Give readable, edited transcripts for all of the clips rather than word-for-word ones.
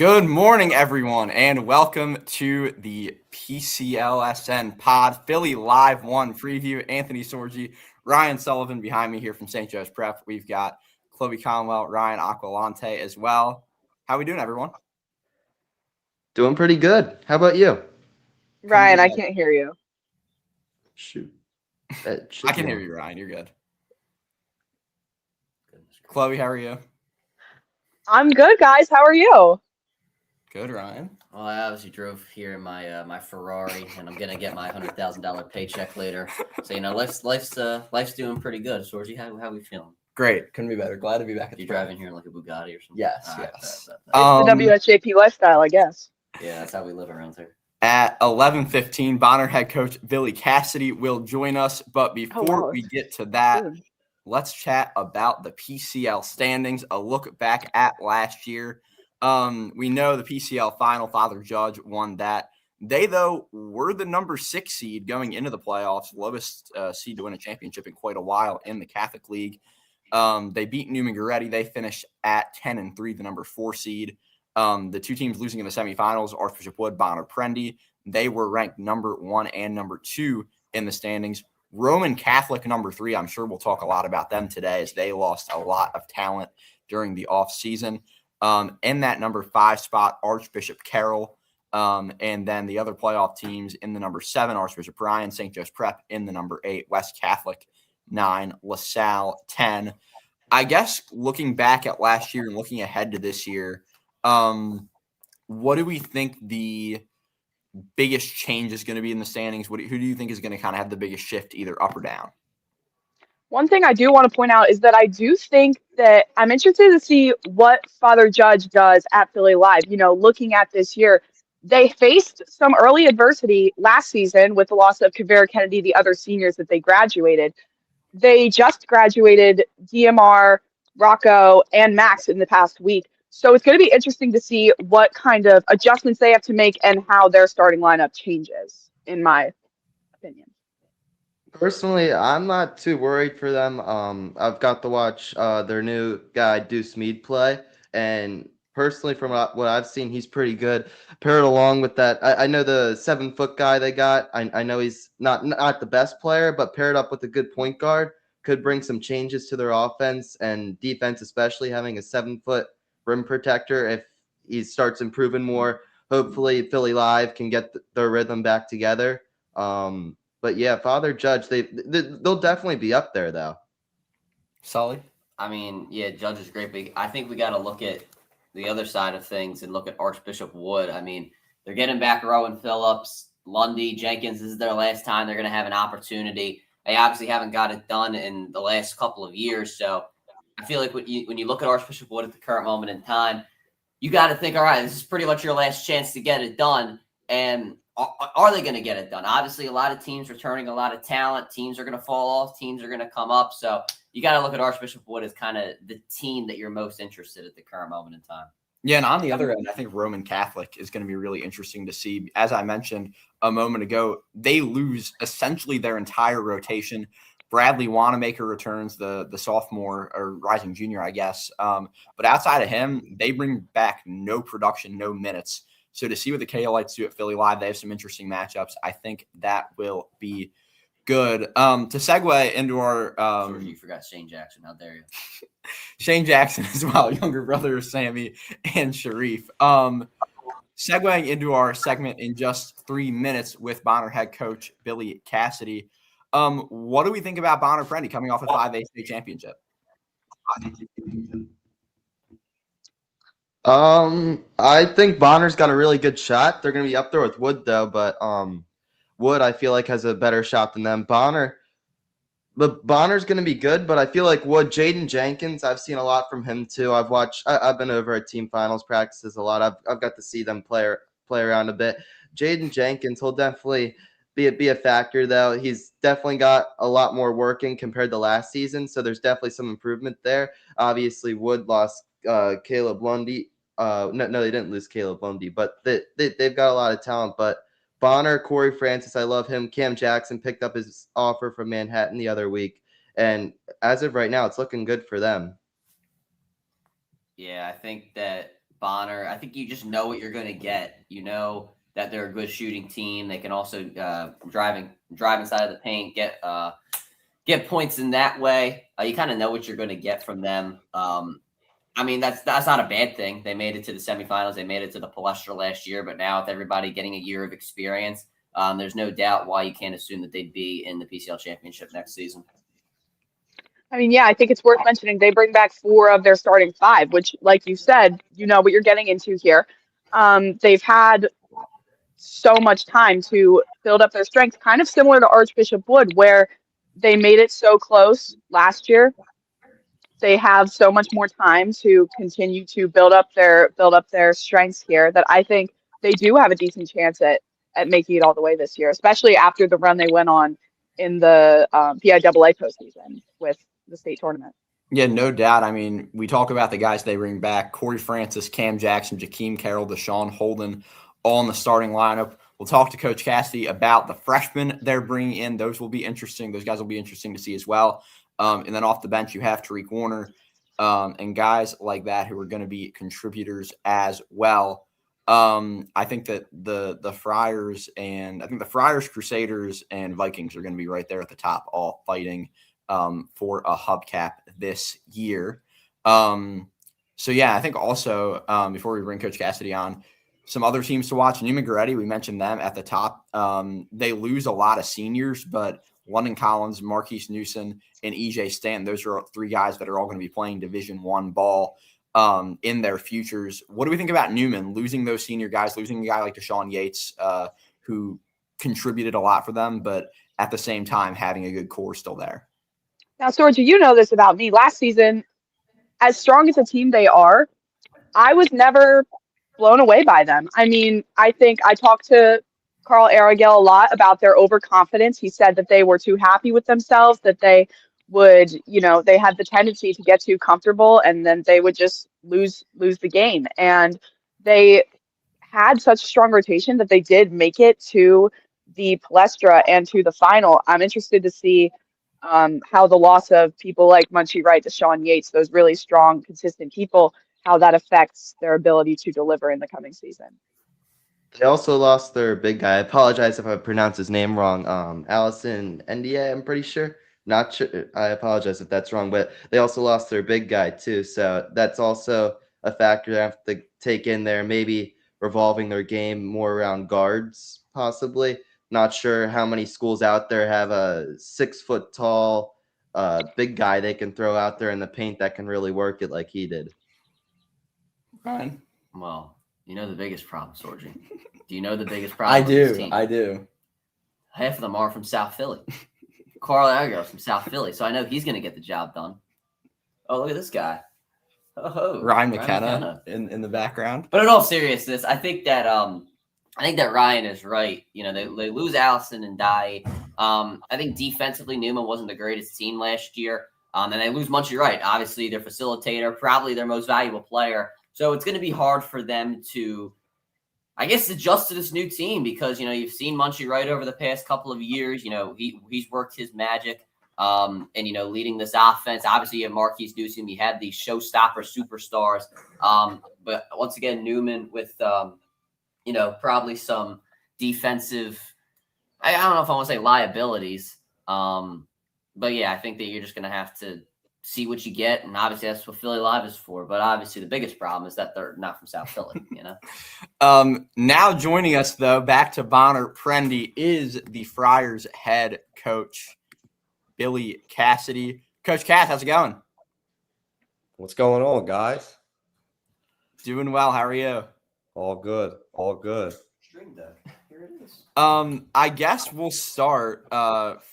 Good morning, everyone, and welcome to the PCLSN Pod Philly Live 1 preview. Anthony Sorgi, Ryan Sullivan behind me here from St. Joe's Prep. We've got Chloe Conwell, Ryan Aquilante as well. How we doing, everyone? Doing pretty good. How about you? Ryan, I can't hear you. Shoot. I can hear you, Ryan. You're good. Chloe, how are you? I'm good, guys. How are you? Good, Ryan. Well, I obviously drove here in my Ferrari, and I'm gonna get my $100,000 paycheck later. So life's doing pretty good. Sorgi, how we feeling? Great. Couldn't be better. Glad to be back. You driving here in like a Bugatti or something? Yes, All right, yes. bet. It's the WSJP lifestyle, I guess. Yeah, that's how we live around here. At 11:15, Bonner head coach Billy Cassidy will join us. But before we get to that, let's chat about the PCL standings, a look back at last year. We know the PCL final, Father Judge won that. They, though, were the number 6 seed going into the playoffs, lowest seed to win a championship in quite a while in the Catholic League. They beat Newman Goretti. They finished at 10-3, the number 4 seed. The two teams losing in the semifinals, Archbishop Wood, Bonner Prendy, they were ranked number 1 and number 2 in the standings. Roman Catholic number 3, I'm sure we'll talk a lot about them today as they lost a lot of talent during the offseason. In that number 5 spot, Archbishop Carroll, and then the other playoff teams in the number 7, Archbishop Ryan, St. Joe's Prep in the number 8, West Catholic 9, LaSalle 10. I guess looking back at last year and looking ahead to this year, what do we think the biggest change is going to be in the standings? Who do you think is going to kind of have the biggest shift, either up or down? One thing I do want to point out is that I do think that I'm interested to see what Father Judge does at Philly Live. You know, looking at this year, they faced some early adversity last season with the loss of Kavera Kennedy, the other seniors that they graduated. They just graduated DMR, Rocco, and Max in the past week. So it's going to be interesting to see what kind of adjustments they have to make and how their starting lineup changes, in my opinion. Personally, I'm not too worried for them. I've got to watch their new guy, Deuce Mead, play. And personally, from what I've seen, he's pretty good. Paired along with that, I know the 7-foot guy they got. I know he's not the best player, but paired up with a good point guard could bring some changes to their offense and defense, especially having a 7-foot rim protector. If he starts improving more, hopefully Philly Live can get their rhythm back together. But yeah, Father Judge, they'll definitely be up there though. Sully? I mean, yeah, Judge is great, but I think we got to look at the other side of things and look at Archbishop Wood. I mean, they're getting back Rowan Phillips, Lundy, Jenkins. This is their last time they're going to have an opportunity. They obviously haven't got it done in the last couple of years. So I feel like when you look at Archbishop Wood at the current moment in time, you got to think, all right, this is pretty much your last chance to get it done. And are they going to get it done? Obviously, a lot of teams returning a lot of talent. Teams are going to fall off. Teams are going to come up. So you got to look at Archbishop Wood as kind of the team that you're most interested at the current moment in time. Yeah, and on the other end, I think Roman Catholic is going to be really interesting to see. As I mentioned a moment ago, they lose essentially their entire rotation. Bradley Wanamaker returns, the sophomore or rising junior, I guess. But outside of him, they bring back no production, no minutes. So to see what the KOites do at Philly Live, they have some interesting matchups. I think that will be good. To segue into our Sure, you forgot Shane Jackson. How dare you? Shane Jackson as well, younger brother of Sammy and Sharif. Segueing into our segment in just 3 minutes with Bonner head coach Billy Cassidy. What do we think about Bonner Prendy coming off a 5A state championship? I think Bonner's got a really good shot. They're going to be up there with Wood though, but Wood I feel like has a better shot than them. Bonner's going to be good, but I feel like Wood, Jaden Jenkins, I've seen a lot from him too. I've been over at team finals practices a lot. I've got to see them play around a bit. Jaden Jenkins, he'll definitely be a factor though. He's definitely got a lot more working compared to last season, so there's definitely some improvement there. Obviously, Wood lost Caleb Lundy. No, they didn't lose Caleb Lundy, but they've got a lot of talent. But Bonner, Corey Francis, I love him. Cam Jackson picked up his offer from Manhattan the other week, and as of right now, it's looking good for them. Yeah, I think that Bonner. I think you just know what you're going to get. You know that they're a good shooting team. They can also drive inside of the paint, get points in that way. You kind of know what you're going to get from them. I mean, that's not a bad thing. They made it to the semifinals. They made it to the Palestra last year, but now with everybody getting a year of experience, there's no doubt why you can't assume that they'd be in the PCL championship next season. I mean, yeah, I think it's worth mentioning they bring back 4 of their starting 5, which, like you said, you know what you're getting into here. They've had so much time to build up their strength, kind of similar to Archbishop Wood, where they made it so close last year. They have so much more time to continue to build up their strengths here that I think they do have a decent chance at making it all the way this year, especially after the run they went on in the PIAA postseason with the state tournament. Yeah, no doubt. I mean, we talk about the guys they bring back: Corey Francis, Cam Jackson, Jakeem Carroll, Deshaun Holden, all in the starting lineup. We'll talk to Coach Cassidy about the freshmen they're bringing in. Those will be interesting. Those guys will be interesting to see as well. And then off the bench, you have Tariq Warner and guys like that who are going to be contributors as well. I think that the Friars Crusaders and Vikings are going to be right there at the top, all fighting for a hubcap this year. So yeah, I think also before we bring Coach Cassidy on, some other teams to watch. Newman Goretti, we mentioned them at the top. They lose a lot of seniors, but London Collins, Marquise Newsom, and EJ Stanton, those are 3 guys that are all going to be playing Division I ball in their futures. What do we think about Newman losing those senior guys, losing a guy like Deshaun Yates, who contributed a lot for them, but at the same time having a good core still there? Now, Sorja, you know this about me. Last season, as strong as a team they are, I was never blown away by them. I mean, I think I talked to Carl Aragel a lot about their overconfidence. He said that they were too happy with themselves, that they would, they had the tendency to get too comfortable and then they would just lose the game. And they had such strong rotation that they did make it to the Palestra and to the final. I'm interested to see how the loss of people like Munchie Wright, Deshaun Yates, those really strong, consistent people, how that affects their ability to deliver in the coming season. They also lost their big guy. I apologize if I pronounced his name wrong. Allison NDA, I'm pretty sure. Not sure. I apologize if that's wrong, but they also lost their big guy too. So that's also a factor they have to take in there. Maybe revolving their game more around guards, possibly. Not sure how many schools out there have a 6 foot tall big guy they can throw out there in the paint that can really work it like he did. Ryan? Well, you know the biggest problem, Sorgi. Do you know the biggest problem? I do. Half of them are from South Philly. Carl Aragos from South Philly, so I know he's going to get the job done. Oh, look at this guy. Oh, Ryan McKenna in the background. But in all seriousness, I think that Ryan is right. They lose Allison and Dye. I think defensively Newman wasn't the greatest team last year. And they lose Munchie Wright, obviously their facilitator, probably their most valuable player. So it's going to be hard for them to, I guess, adjust to this new team because, you've seen Munchie Wright over the past couple of years. He's worked his magic and, leading this offense. Obviously, you have Marquise Newsom. You had these showstopper superstars. But once again, Newman with, probably some defensive, I don't know if I want to say liabilities. But, yeah, I think that you're just going to have to see what you get, and obviously that's what Philly Live is for. But obviously the biggest problem is that they're not from South Philly, Now joining us, though, back to Bonner Prendy, is the Friars head coach, Billy Cassidy. Coach Cass, how's it going? What's going on, guys? Doing well. How are you? All good. All good. String deck. Here it is. I guess we'll start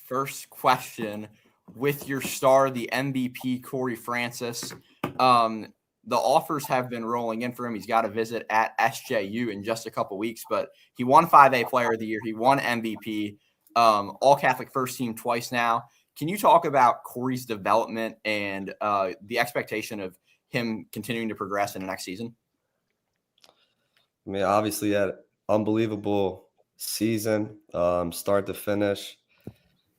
first question with your star, the MVP, Corey Francis. The offers have been rolling in for him. He's got a visit at SJU in just a couple weeks, but he won 5A Player of the Year. He won MVP, All-Catholic first team twice now. Can you talk about Corey's development and the expectation of him continuing to progress in the next season? I mean, obviously, he had an unbelievable season, start to finish.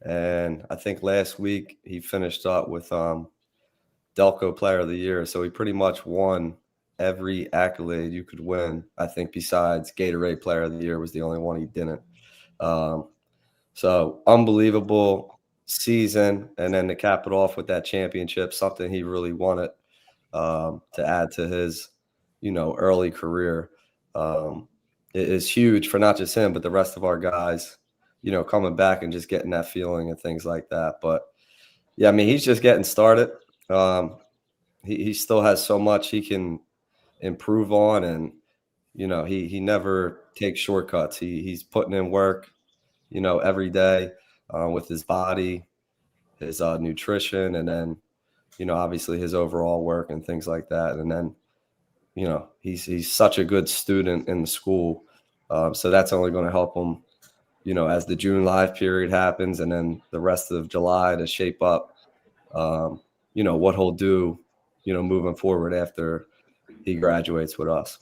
And I think last week he finished up with Delco Player of the Year. So he pretty much won every accolade you could win. I think besides Gatorade Player of the Year was the only one he didn't. So unbelievable season, and then to cap it off with that championship, something he really wanted to add to his, early career. It is huge for not just him, but the rest of our guys, coming back and just getting that feeling and things like that. But yeah, I mean, he's just getting started. He still has so much he can improve on, and he never takes shortcuts. He's putting in work, every day with his body, his nutrition, and then obviously his overall work and things like that. And then he's such a good student in the school, so that's only going to help him as the June live period happens, and then the rest of July to shape up what he'll do moving forward after he graduates with us.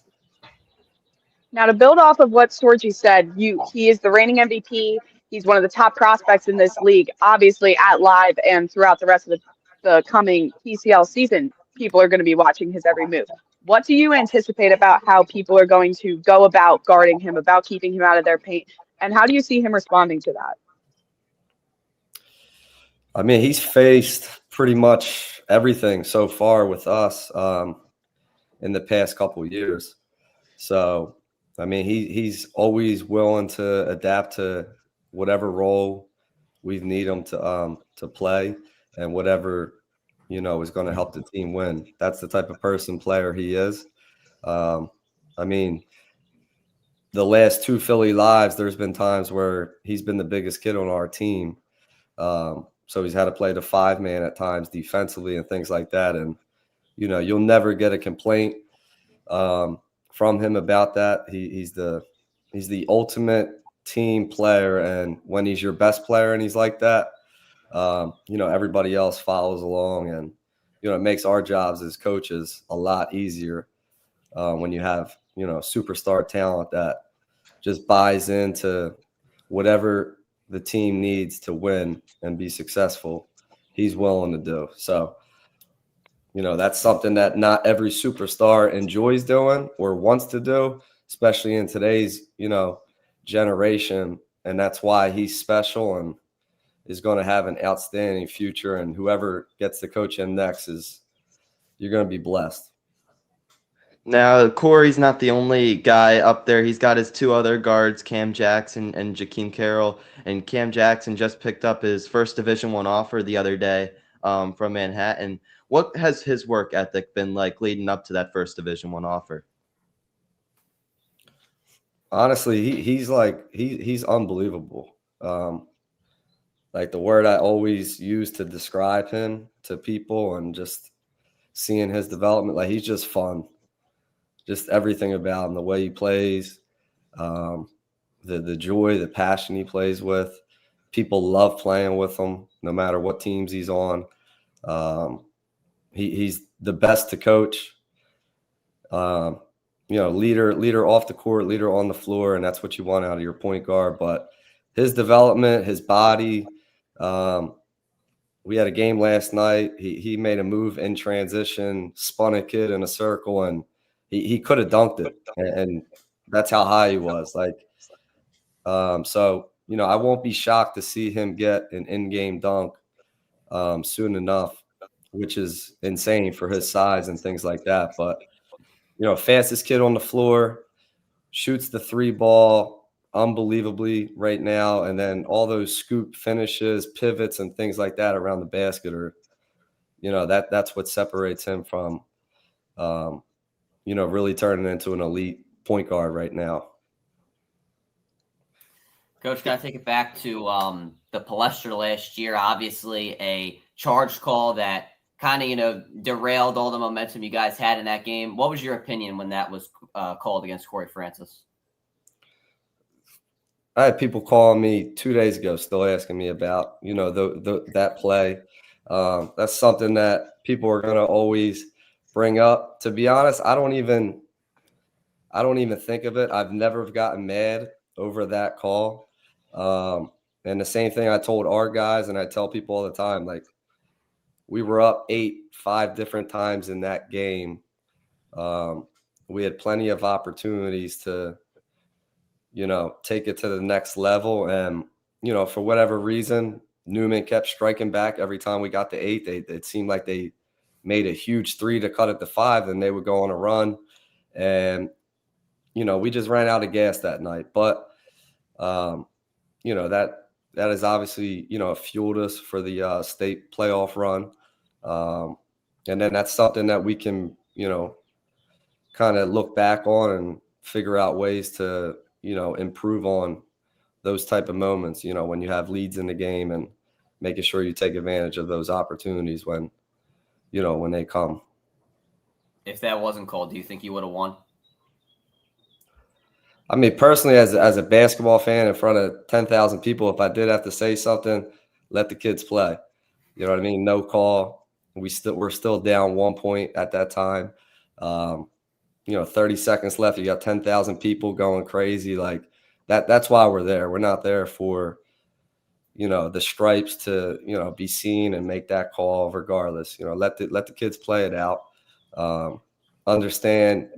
Now, to build off of what Sorgi said, he is the reigning MVP. He's one of the top prospects in this league. Obviously, at Live and throughout the rest of the coming PCL season, people are going to be watching his every move. What do you anticipate about how people are going to go about guarding him, about keeping him out of their paint, and how do you see him responding to that? I mean, he's faced pretty much everything so far with us in the past couple of years. So, I mean, he's always willing to adapt to whatever role we need him to play, and whatever is going to help the team win. That's the type of player he is. I mean, the last 2 Philly Lives, there's been times where he's been the biggest kid on our team. So he's had to play the 5-man at times defensively and things like that. And, you'll never get a complaint from him about that. He's the ultimate team player. And when he's your best player and he's like that, everybody else follows along, and, it makes our jobs as coaches a lot easier when you have, superstar talent that just buys into whatever the team needs to win and be successful. He's willing to do. So, that's something that not every superstar enjoys doing or wants to do, especially in today's, generation. And that's why he's special and is going to have an outstanding future. And whoever gets to coach him next you're going to be blessed. Now, Corey's not the only guy up there. He's got his 2 other guards, Cam Jackson and Jakeem Carroll. And Cam Jackson just picked up his first Division I offer the other day from Manhattan. What has his work ethic been like leading up to that first Division I offer? Honestly, he's unbelievable. Like the word I always use to describe him to people, and just seeing his development, like he's just fun. Just everything about him, the way he plays, the joy, the passion he plays with. People love playing with him, no matter what teams he's on. He's the best to coach. Leader off the court, leader on the floor, and that's what you want out of your point guard. But his development, his body. We had a game last night. He made a move in transition, spun a kid in a circle, and he could have dunked it, and that's how high he was. So I won't be shocked to see him get an in-game dunk soon enough, which is insane for his size and things like that. But fastest kid on the floor, shoots the 3 ball unbelievably right now, and then all those scoop finishes, pivots, and things like that around the basket are, that's what separates him from really turning into an elite point guard right now. Coach, can I take it back to the Palestra last year? Obviously, a charge call that kind of, derailed all the momentum you guys had in that game. What was your opinion when that was called against Corey Francis? I had people calling me 2 days ago, still asking me about, that play. That's something that people are going to always bring up. To be honest, I don't even think of it. I've never gotten mad over that call. And the same thing I told our guys, and I tell people all the time, like, we were up 8, 5 different times in that game. We had plenty of opportunities to, take it to the next level. And, for whatever reason, Newman kept striking back every time we got to 8. It seemed like they made a huge 3 to cut it to 5, and they would go on a run. And, we just ran out of gas that night. But, that is obviously, fueled us for the state playoff run. And then that's something that we can, kind of look back on and figure out ways to, improve on those type of moments, when you have leads in the game, and making sure you take advantage of those opportunities when they come. If that wasn't called, do you think you would have won? I mean, personally, as a basketball fan in front of 10,000 people, if I did have to say something, let the kids play. You know what I mean? No call. We're still down 1 point at that time. 30 seconds left. You got 10,000 people going crazy. Like that's why we're there. We're not there for, the stripes to, be seen and make that call regardless. Let the kids play it out. Understand,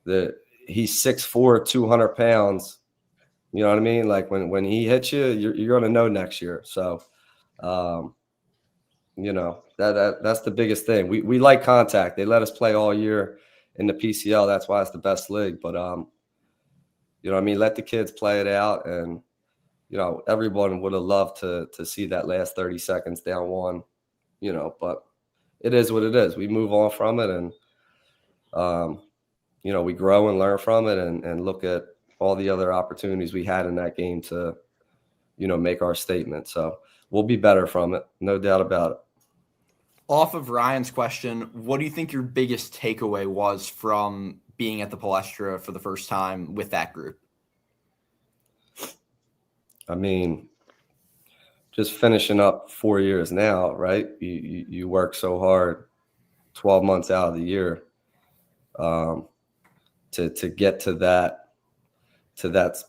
that he's 6'4", 200 pounds. You know what I mean? Like when he hits you, you're going to know next year. So, that's the biggest thing. We like contact. They let us play all year in the PCL. That's why it's the best league. But, let the kids play it out. And, everyone would have loved to see that last 30 seconds down 1, but it is what it is. We move on from it, and, we grow and learn from it, and look at all the other opportunities we had in that game to, make our statement. So we'll be better from it. No doubt about it. Off of Ryan's question, what do you think your biggest takeaway was from being at the Palestra for the first time with that group? I mean, just finishing up 4 years now, right? You work so hard 12 months out of the year to get to that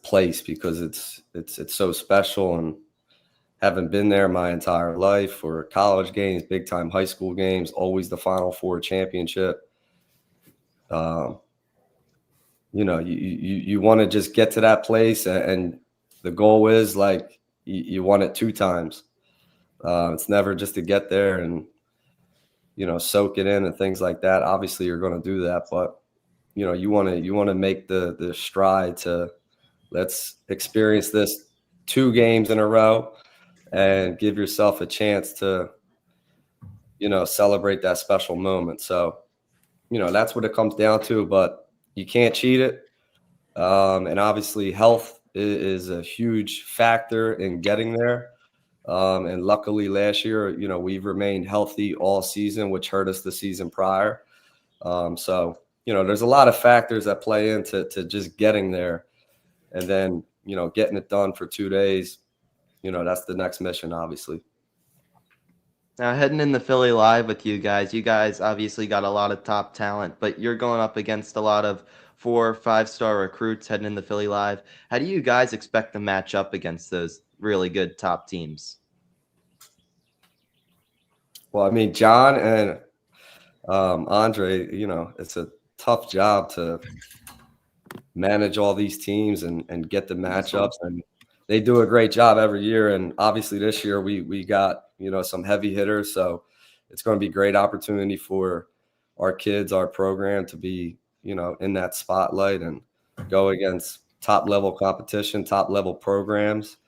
place, because it's so special, and haven't been there my entire life for college games, big time high school games, always the Final Four championship. You want to just get to that place, and the goal is like you want it 2 times. It's never just to get there and soak it in and things like that. Obviously, you're going to do that, but you want to make the stride to let's experience this 2 games in a row and give yourself a chance to celebrate that special moment. So that's what it comes down to, but you can't cheat it. And obviously health is a huge factor in getting there. And luckily last year, we've remained healthy all season, which hurt us the season prior. So, there's a lot of factors that play into just getting there, and then, getting it done for 2 days. That's the next mission, obviously. Now, heading in the Philly Live with you guys obviously got a lot of top talent, but you're going up against a lot of 4 or 5-star recruits heading in the Philly Live. How do you guys expect to match up against those really good top teams? Well, I mean, John and Andre, it's a tough job to manage all these teams and get the matchups, and they do a great job every year. And obviously this year we got, some heavy hitters. So it's going to be a great opportunity for our kids, our program to be, in that spotlight and go against top level competition, top level programs.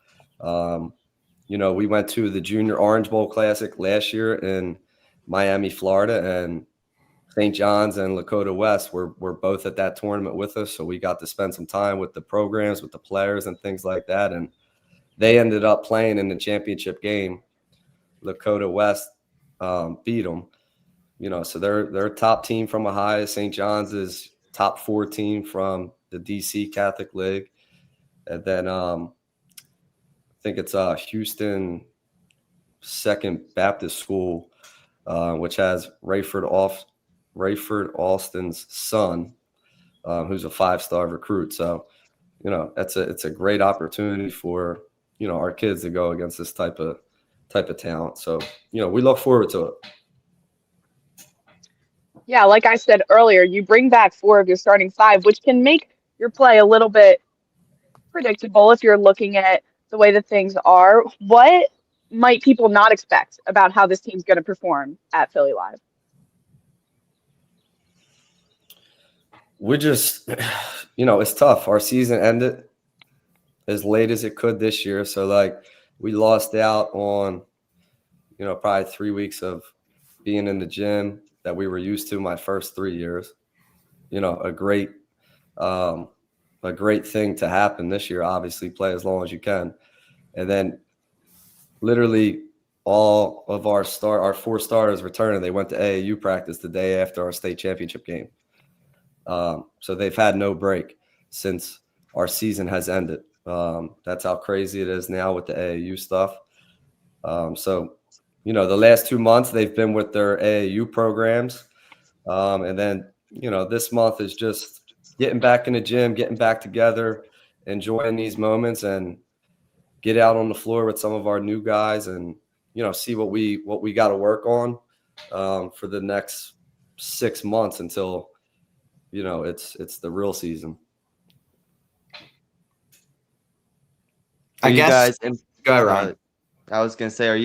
We went to the Junior Orange Bowl Classic last year in Miami, Florida, and St. John's and Lakota West were both at that tournament with us. So we got to spend some time with the programs, with the players and things like that. And they ended up playing in the championship game. Lakota West beat them, so they're a top team from Ohio. St. John's is top 4 team from the DC Catholic League. And then I think it's Houston Second Baptist School, which has Rayford Alston's son, who's a 5-star recruit. So, it's a great opportunity for, our kids to go against this type of talent. So, we look forward to it. Yeah, like I said earlier, you bring back 4 of your starting 5, which can make your play a little bit predictable if you're looking at the way that things are. What might people not expect about how this team's going to perform at Philly Live? We just, it's tough. Our season ended as late as it could this year. So, like, we lost out on, probably 3 weeks of being in the gym that we were used to my first 3 years. A great thing to happen this year, obviously, play as long as you can. And then literally all of our 4 starters returning. They went to AAU practice the day after our state championship game. So they've had no break since our season has ended. That's how crazy it is now with the AAU stuff. So, the last 2 months they've been with their AAU programs. And then, this month is just getting back in the gym, getting back together, enjoying these moments, and get out on the floor with some of our new guys and, see what we got to work on for the next 6 months until, it's the real season. I guess. Go ahead, Ryan. I was going to say, are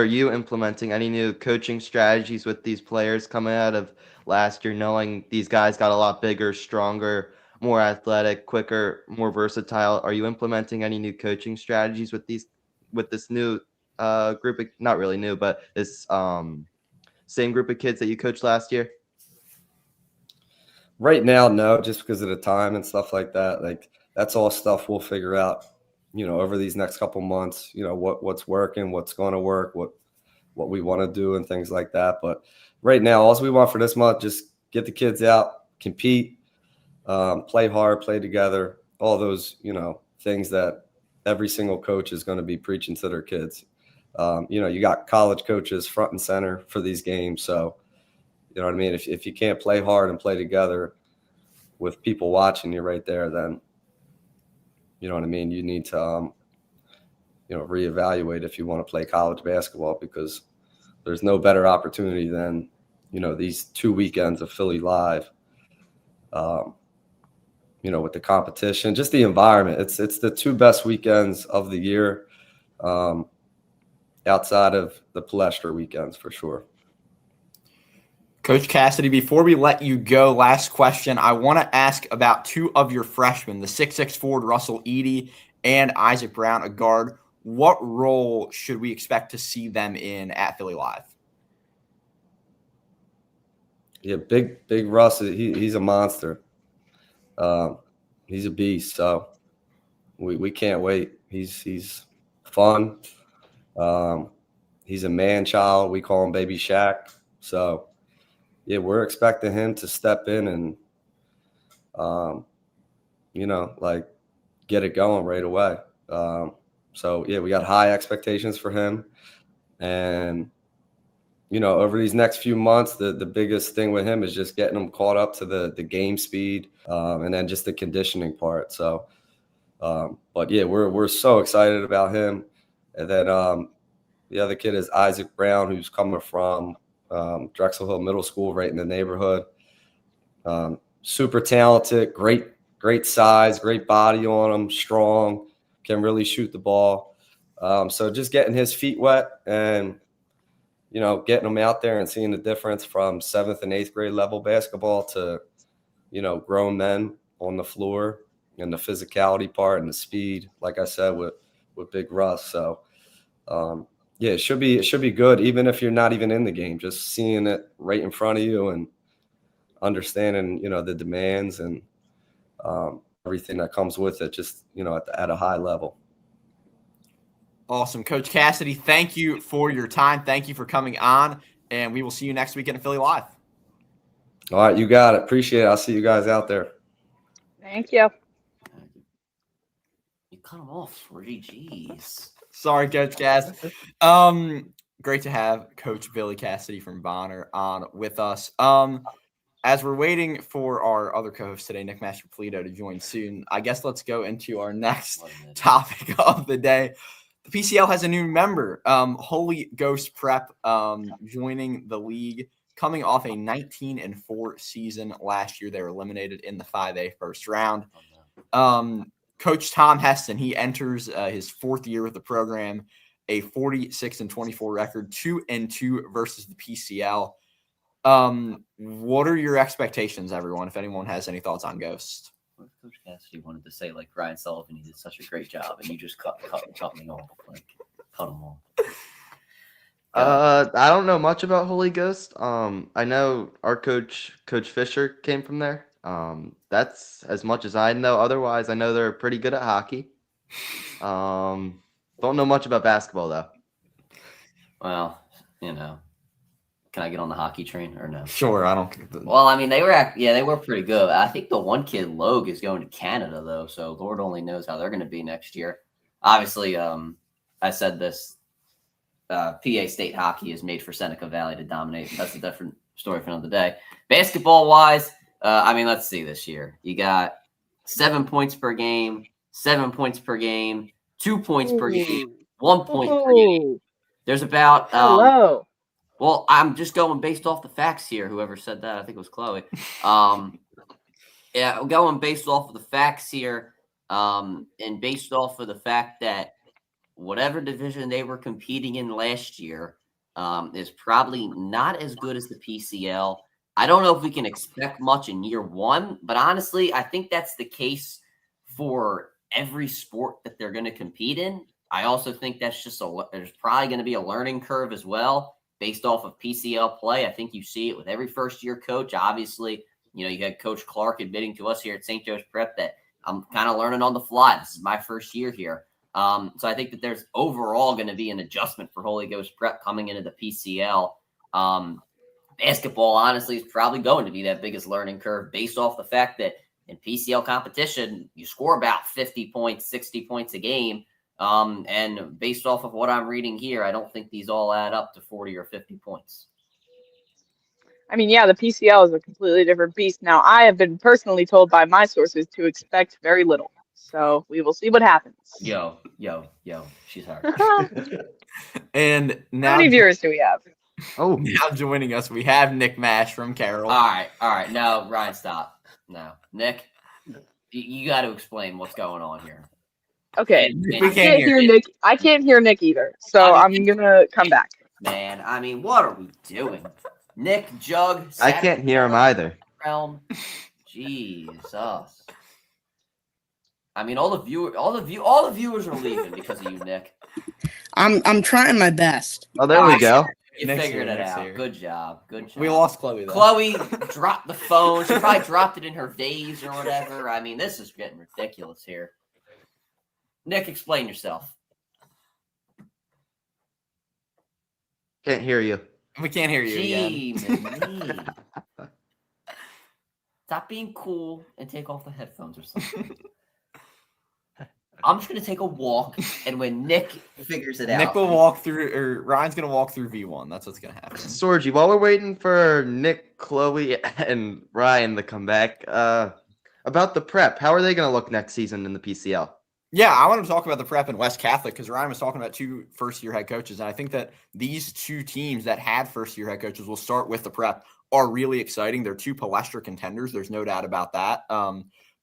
you implementing any new coaching strategies with these players coming out of last year, knowing these guys got a lot bigger, stronger, more athletic, quicker, more versatile? Are you implementing any new coaching strategies with this new group of, not really new, but this same group of kids that you coached last year? Right now, no, just because of the time and stuff like that. Like, that's all stuff we'll figure out, over these next couple months, what's working, what's going to work, what we want to do and things like that. But right now, all we want for this month, just get the kids out, compete, play hard, play together, all those, things that every single coach is going to be preaching to their kids. You got college coaches front and center for these games. So, you know what I mean? If you can't play hard and play together with people watching you right there, then, you know what I mean? You need to, reevaluate if you want to play college basketball, because there's no better opportunity than, these 2 weekends of Philly Live, with the competition, just the environment. It's the 2 best weekends of the year, outside of the Palestra weekends for sure. Coach Cassidy, before we let you go, last question. I want to ask about 2 of your freshmen, the 6'6" forward Russell Edey and Isaac Brown, a guard. What role should we expect to see them in at Philly Live? Yeah, big Russ. He's a monster. He's a beast. So we can't wait. He's fun. He's a man child. We call him Baby Shaq. So yeah, we're expecting him to step in and, get it going right away. So yeah, we got high expectations for him. And, over these next few months, the biggest thing with him is just getting him caught up to the game speed, and then just the conditioning part. So, but yeah, we're so excited about him. And then the other kid is Isaac Brown, who's coming from Drexel Hill Middle School right in the neighborhood. Super talented, great size, great body on him, strong, can really shoot the ball. So just getting his feet wet and, getting him out there and seeing the difference from 7th and 8th grade level basketball to, grown men on the floor, and the physicality part and the speed, like I said, with Big Russ. So, yeah, it should be good, even if you're not even in the game, just seeing it right in front of you and understanding, the demands and everything that comes with it, just, at a high level. Awesome. Coach Cassidy, thank you for your time. Thank you for coming on, and we will see you next weekend at Philly Live. All right, you got it. Appreciate it. I'll see you guys out there. Thank you. You cut him off, 3 Gs. Sorry, Coach Cass. Great to have Coach Billy Cassidy from Bonner on with us. As we're waiting for our other co-host today, Nick Master-Polito, to join soon, I guess let's go into our next topic of the day. The PCL has a new member, Holy Ghost Prep, joining the league coming off a 19-4 season last year. They were eliminated in the 5A first round. Coach Tom Heston, he enters his fourth year with the program, a 46-24 record, 2-2 versus the PCL. What are your expectations, everyone? If anyone has any thoughts on Ghost. What if Coach Cassidy wanted to say, like, Ryan Sullivan, he did such a great job, and you just cut me off, like, cut him off. I don't know much about Holy Ghost. I know our Coach Fisher came from there. That's as much as I know. Otherwise, I know they're pretty good at hockey. Don't know much about basketball though. Well, can I get on the hockey train or no? Sure, I don't. Well, I mean, they were pretty good. I think the one kid, Logue, is going to Canada though, so Lord only knows how they're going to be next year. Obviously, I said this. PA State hockey is made for Seneca Valley to dominate. That's a different story for another day. Basketball-wise, let's see this year. You got 7 points per game, 7 points per game, 2 points per game, 1 point per game. There's about hello. Well, I'm just going based off the facts here. Whoever said that, I think it was Chloe. Yeah, going based off of the facts here, and based off of the fact that whatever division they were competing in last year is probably not as good as the PCL. I don't know if we can expect much in year one, but honestly, I think that's the case for every sport that they're going to compete in. I also think that's there's probably going to be a learning curve as well based off of PCL play. I think you see it with every first-year coach. Obviously, you had Coach Clark admitting to us here at St. Joe's Prep that I'm kind of learning on the fly. This is my first year here. So I think that there's overall going to be an adjustment for Holy Ghost Prep coming into the PCL. Basketball, honestly, is probably going to be that biggest learning curve based off the fact that in PCL competition, you score about 50 points, 60 points a game. And based off of what I'm reading here, I don't think these all add up to 40 or 50 points. I mean, yeah, the PCL is a completely different beast. Now, I have been personally told by my sources to expect very little. So we will see what happens. Yo, she's hard. And now, how many viewers do we have? Oh, now joining us, we have Nick Mash from Carroll. All right. No, Ryan, stop. No, Nick, you got to explain what's going on here. Okay, I can't hear Nick. I can't hear Nick either. So I'm gonna come back. Man, what are we doing? Nick, Jug. I can't hear him either. Realm. Jesus. All the viewers are leaving because of you, Nick. I'm trying my best. Oh, there we go. You figured it out. Good job. We lost Chloe, though. Chloe dropped the phone. She probably dropped it in her vase or whatever. This is getting ridiculous here. Nick, explain yourself. Can't hear you. We can't hear you again. Stop being cool and take off the headphones or something. I'm just going to take a walk, and when Nick figures it out. Nick will walk through, or Ryan's going to walk through V1. That's what's going to happen. Sorgi, while we're waiting for Nick, Chloe, and Ryan to come back, about the prep, how are they going to look next season in the PCL? Yeah, I want to talk about the prep in West Catholic because Ryan was talking about 2 first-year head coaches, and I think that these 2 teams that had first-year head coaches will start with the prep are really exciting. They're 2 Palestra contenders. There's no doubt about that.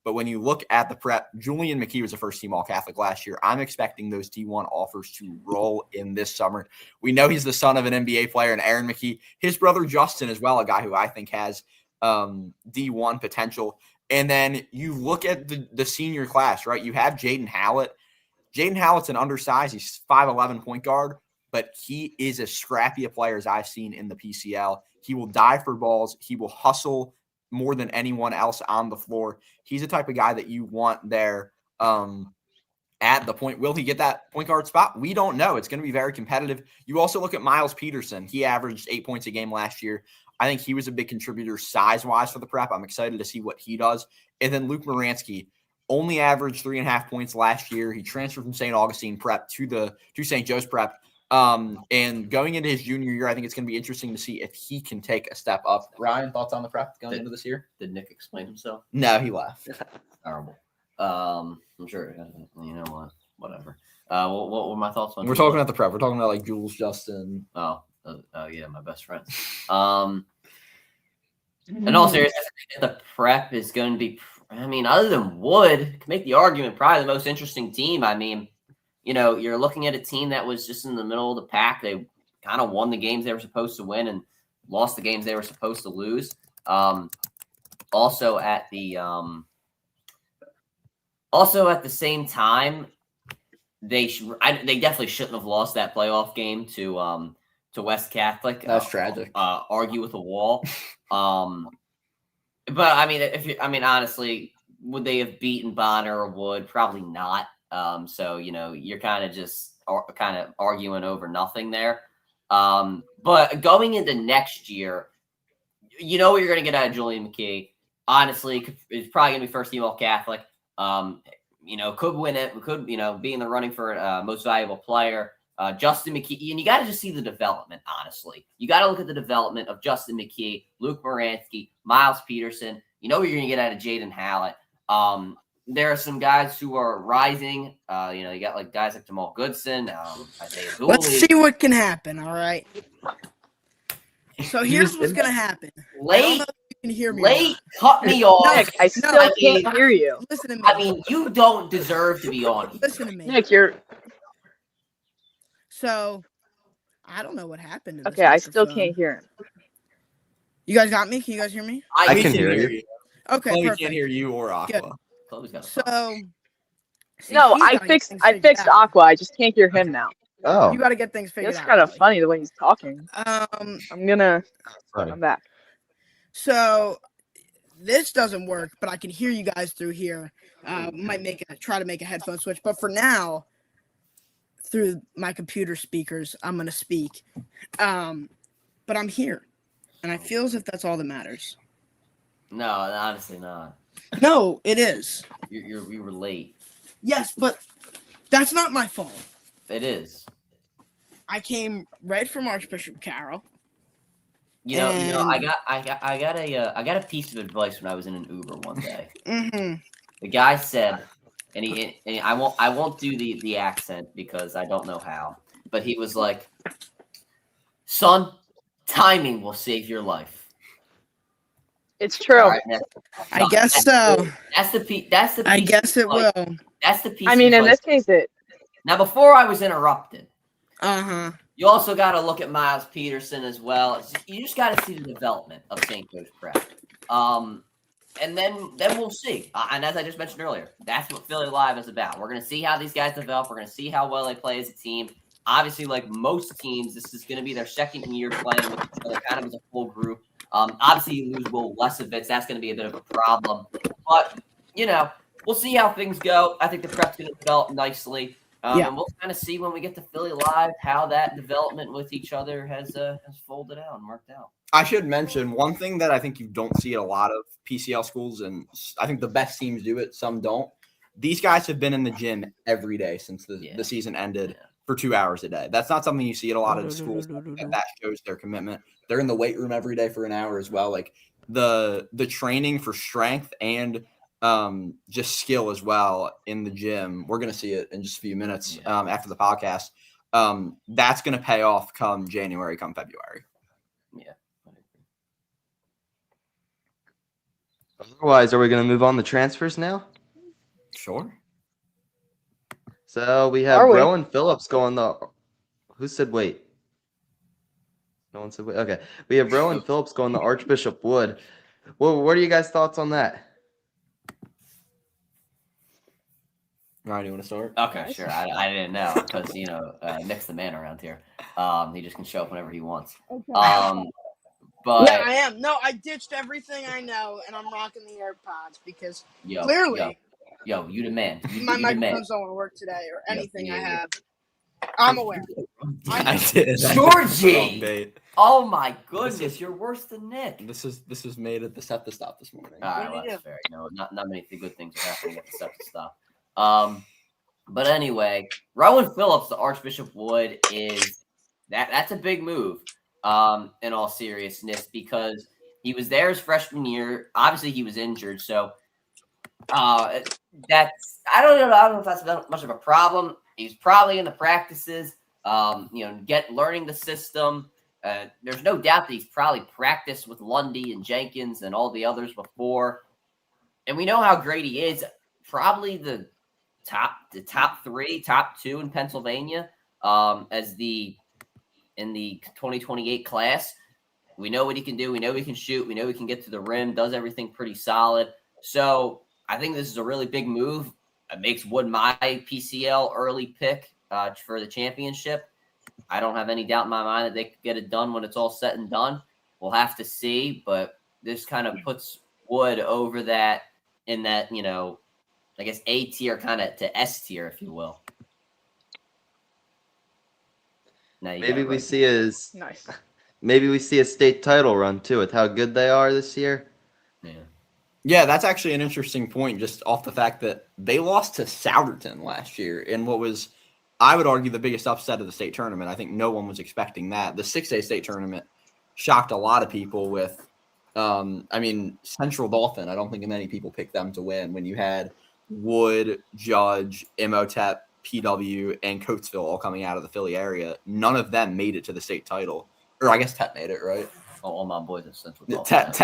But when you look at the prep, Julian McKee was a first-team All-Catholic last year. I'm expecting those D1 offers to roll in this summer. We know he's the son of an NBA player, and Aaron McKee. His brother Justin as well, a guy who I think has D1 potential. And then you look at the senior class, right? You have Jaden Hallett. Jaden Hallett's an undersized. He's 5'11" point guard, but he is as scrappy a player as I've seen in the PCL. He will die for balls. He will hustle more than anyone else on the floor. He's the type of guy that you want there at the point. Will he get that point guard spot? We don't know. It's going to be very competitive. You also look at Miles Peterson. He averaged 8 points a game last year. I think he was a big contributor size-wise for the prep. I'm excited to see what he does. And then Luke Moransky only averaged 3.5 points last year. He transferred from St. Augustine Prep to St. Joe's Prep. And going into his junior year, I think it's going to be interesting to see if he can take a step up. Ryan, thoughts on the prep going into this year? Did Nick explain himself? No, he left. Horrible. I'm sure. You know what? Whatever. What were my thoughts on? We're talking about the prep. We're talking about like Jules, Justin. Oh yeah, my best friends. In all seriousness, I think the prep is going to be. I mean, other than Wood, can make the argument probably the most interesting team. I mean, you're looking at a team that was just in the middle of the pack. They kind of won the games they were supposed to win and lost the games they were supposed to lose. Also at the same time, they definitely shouldn't have lost that playoff game to West Catholic. That's tragic. Argue with a wall. But I mean, honestly, would they have beaten Bonner or Wood? Probably not. So you're kind of just arguing over nothing there. But going into next year, what you're going to get out of Julian McKee. Honestly, it's probably going to be first team All Catholic. Could win it. Could be in the running for most valuable player. Justin McKee, and you got to just see the development, honestly. You got to look at the development of Justin McKee, Luke Moransky, Miles Peterson. What you're going to get out of Jaden Hallett. There are some guys who are rising. You got like guys like Jamal Goodson, Isaiah Dooley. Let's see what can happen, all right? So here's what's going to happen. Late, you can hear me. Late, cut me off. Nick, I still can't hear you. Listen to me. I mean, you don't deserve to be on. Listen to me. Nick, you're... So, I don't know what happened to this Okay, I still microphone. can't hear him. You guys got me? Can you guys hear me? I can hear you. Okay, Chloe perfect. can't hear you or Aqua. So, see, No, he's I gotta get fixed things figured out. Aqua. I just can't hear him now. Oh, You got to get things figured It's out. kind of Kelly. funny the way he's talking. I'm gonna come back. So this doesn't work, but I can hear you guys through here. Might try to make a headphone switch, but for now, through my computer speakers, I'm gonna speak. But I'm here, and I feel as if that's all that matters. No, honestly not. No, it is. We were late. Yes, but that's not my fault. It is. I came right from Archbishop Carroll. I got a piece of advice when I was in an Uber one day. Mm-hmm. The guy said, and I won't do the accent because I don't know how, but he was like, "Son, timing will save your life." It's true. Right, I guess so. That's the piece. I guess it will. That's the piece. I mean, of in advice. this case, Now, before I was interrupted, You also got to look at Miles Peterson as well. You just got to see the development of St. Joe's Prep. And then we'll see. And as I just mentioned earlier, that's what Philly Live is about. We're going to see how these guys develop. We're going to see how well they play as a team. Obviously, like most teams, this is going to be their second year playing with each other, kind of as a full group. Obviously, you lose Will Lesovitz. That's going to be a bit of a problem. But, we'll see how things go. I think the prep's going to develop nicely. And we'll kind of see when we get to Philly Live how that development with each other has folded out and worked out. I should mention one thing that I think you don't see at a lot of PCL schools, and I think the best teams do it, some don't. These guys have been in the gym every day since the season ended for 2 hours a day. That's not something you see at a lot of schools, and that shows their commitment. They're in the weight room every day for an hour as well. Like the training for strength and just skill as well in the gym. We're going to see it in just a few minutes after the podcast. That's going to pay off come January, come February. Yeah. Otherwise, are we going to move on to transfers now? Sure. So we have Rowan Phillips going the. Who said wait? No one said wait. Okay, we have Rowan Phillips going to Archbishop Wood. Well, what are you guys' thoughts on that? Ryan, you want to start? Okay, sure. I didn't know because Nick's the man around here. He just can show up whenever he wants. Okay. But yeah, I am. No, I ditched everything I know, and I'm rocking the AirPods because clearly, you the man. My microphones don't want to work today or anything I have. I'm aware. I did. Georgie! Oh my goodness, you're worse than Nick. This is made at the Set to Stop this morning. All right, well, that's fair. Not many good things are happening at the Set to Stop. But anyway, Rowan Phillips, the Archbishop Wood, is that's a big move. In all seriousness, because he was there his freshman year. Obviously, he was injured, so that's I don't know if that's much of a problem. He's probably in the practices, learning the system. there's no doubt that he's probably practiced with Lundy and Jenkins and all the others before. And we know how great he is. Probably the top 3, top 2 in Pennsylvania in the 2028 class. We know what he can do. We know he can shoot. We know he can get to the rim, does everything pretty solid. So I think this is a really big move. It makes Wood my PCL early pick for the championship. I don't have any doubt in my mind that they could get it done when it's all said and done. We'll have to see, but this kind of puts Wood over that in that, I guess A tier kind of to S tier, if you will. Maybe we see his Nice. Maybe we see a state title run too with how good they are this year. Yeah, that's actually an interesting point, just off the fact that they lost to Souderton last year in what was, I would argue, the biggest upset of the state tournament. I think no one was expecting that. The 6A state tournament shocked a lot of people with, Central Dauphin. I don't think many people picked them to win when you had Wood, Judge, Imhotep, PW, and Coatesville all coming out of the Philly area. None of them made it to the state title. Or I guess Tep made it, right? All my boys in Central. Tep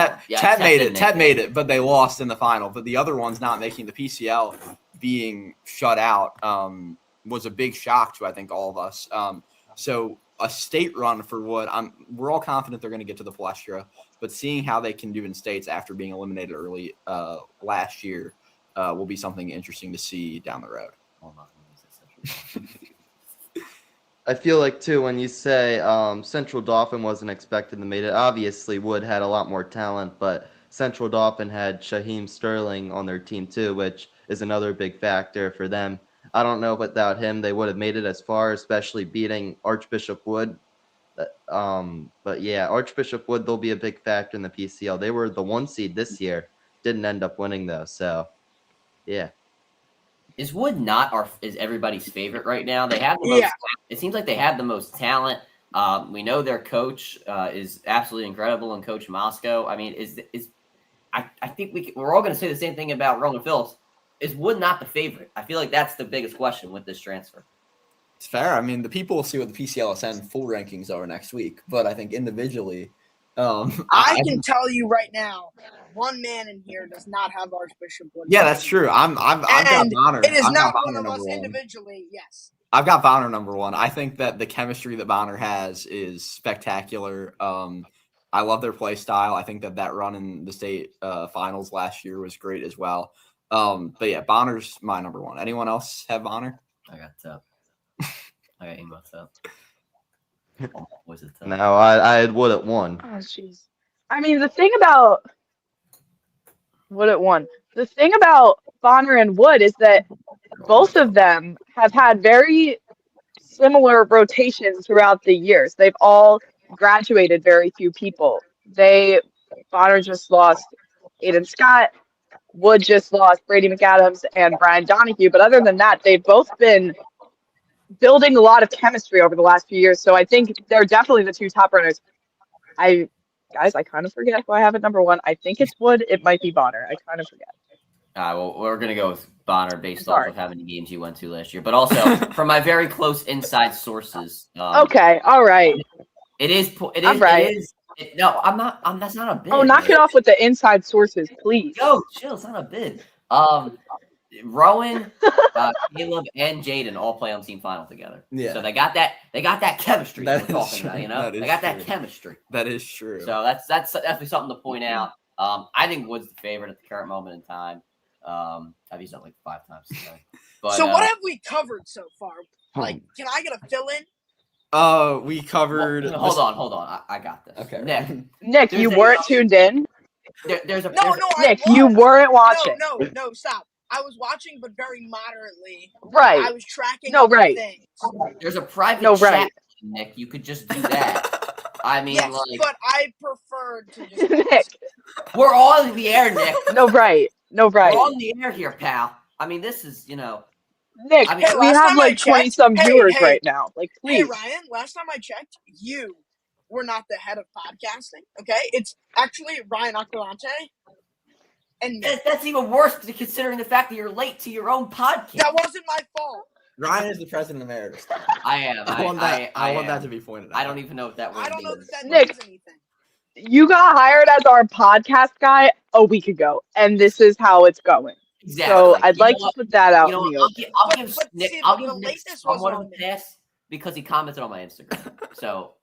made it. Tep made it, but they lost in the final. But the other ones not making the PCL, being shut out, was a big shock to, I think, all of us. So a state run for Wood, we're all confident they're going to get to the Palestra, but seeing how they can do in states after being eliminated early last year will be something interesting to see down the road. I feel like, too, when you say Central Dauphin wasn't expected to make it, obviously Wood had a lot more talent, but Central Dauphin had Shaheem Sterling on their team, too, which is another big factor for them. I don't know, but without him, they would have made it as far, especially beating Archbishop Wood. But yeah, Archbishop Wood, they'll be a big factor in the PCL. They were the 1 seed this year, didn't end up winning, though, so yeah. Is Wood is everybody's favorite right now? They have the most. It seems like they have the most talent. We know their coach is absolutely incredible, and Coach Moscow. I mean, I think we're all going to say the same thing about Roman Phillips. Is Wood not the favorite? I feel like that's the biggest question with this transfer. It's fair. I mean, the people will see what the PCLSN full rankings are next week, but I think individually, I can tell you right now, one man in here does not have Archbishop Wood. Yeah, that's true. I've got Bonner. It is not one of us individually. Yes. I've got Bonner number 1. I think that the chemistry that Bonner has is spectacular. I love their play style. I think that run in the state finals last year was great as well. But yeah, Bonner's my number 1. Anyone else have Bonner? I got Tep. I got Imhotep. Was it Tep? No, I had Wood at 1. Oh, jeez. I mean, the thing about Wood at 1, the thing about Bonner and Wood is that both of them have had very similar rotations throughout the years. They've all graduated very few people. Bonner just lost Aiden Scott. Wood just lost Brady McAdams and Brian Donahue. But other than that, they've both been building a lot of chemistry over the last few years. So I think they're definitely the 2 top runners. I kind of forget who I have at number 1. I think it's Wood. It might be Bonner. I kind of forget. Well, we're going to go with Bonner based off of how many games you went to last year. But also, from my very close inside sources. Okay. All right. It is. I'm right. It is. No, I'm not. That's not a bid. Oh, knock it off with the inside sources, please. Yo, chill. It's not a bid. Rowan, Caleb, and Jaden all play on team final together. Yeah. So they got that chemistry that we're talking about. They got that chemistry. That is true. So that's definitely something to point out. I think Wood's the favorite at the current moment in time. I've used that like 5 times today. But, so what have we covered so far? Like, can I get a fill in? We covered. Well, hold on. I got this. Okay. Nick, you weren't tuned in. Nick, you weren't watching. No, stop. I was watching, but very moderately. Right. I was tracking. Things. There's a private chat, Nick. You could just do that. I mean, yes, but I preferred to just. Nick, we're all in the air, Nick. No, right. We're all in the air here, pal. I mean, this is, Nick, we have like 20-some viewers right now. Like, please. Hey, Ryan, last time I checked, you were not the head of podcasting, okay? It's actually Ryan Octavante. And that's even worse considering the fact that you're late to your own podcast. That wasn't my fault. Ryan is the president emeritus. I am. I want that am. to be pointed out. I don't even know if that word I don't know means. that Nick. means anything. You got hired as our podcast guy a week ago, and this is how it's going. Exactly. So I'd like to put that out in the open. I'll give Nick lateness was somewhat of on a me. pass because he commented on my Instagram. So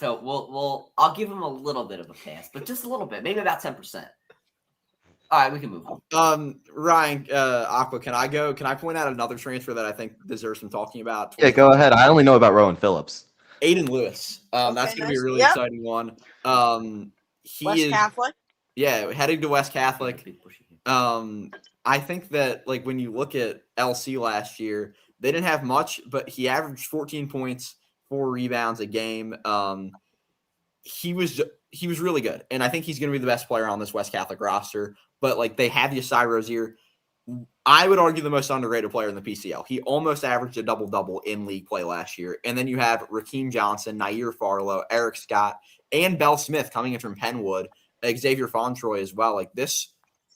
I'll give him a little bit of a pass, but just a little bit, maybe about 10%. All right, we can move on. Ryan, Aqua, can I go? Can I point out another transfer that I think deserves some talking about? Yeah, go ahead. I only know about Rowan Phillips. Aiden Lewis. That's going to be a really exciting one. West Catholic. Yeah, heading to West Catholic. I think that like when you look at LC last year, they didn't have much, but he averaged 14 points, 4 rebounds a game. He was really good, and I think he's going to be the best player on this West Catholic roster. But like they have Yesai Rozier, I would argue the most underrated player in the PCL. He almost averaged a double-double in league play last year. And then you have Rakeem Johnson, Nair Farlow, Eric Scott, and Bell Smith coming in from Penwood, Xavier Fontroy as well. Like this,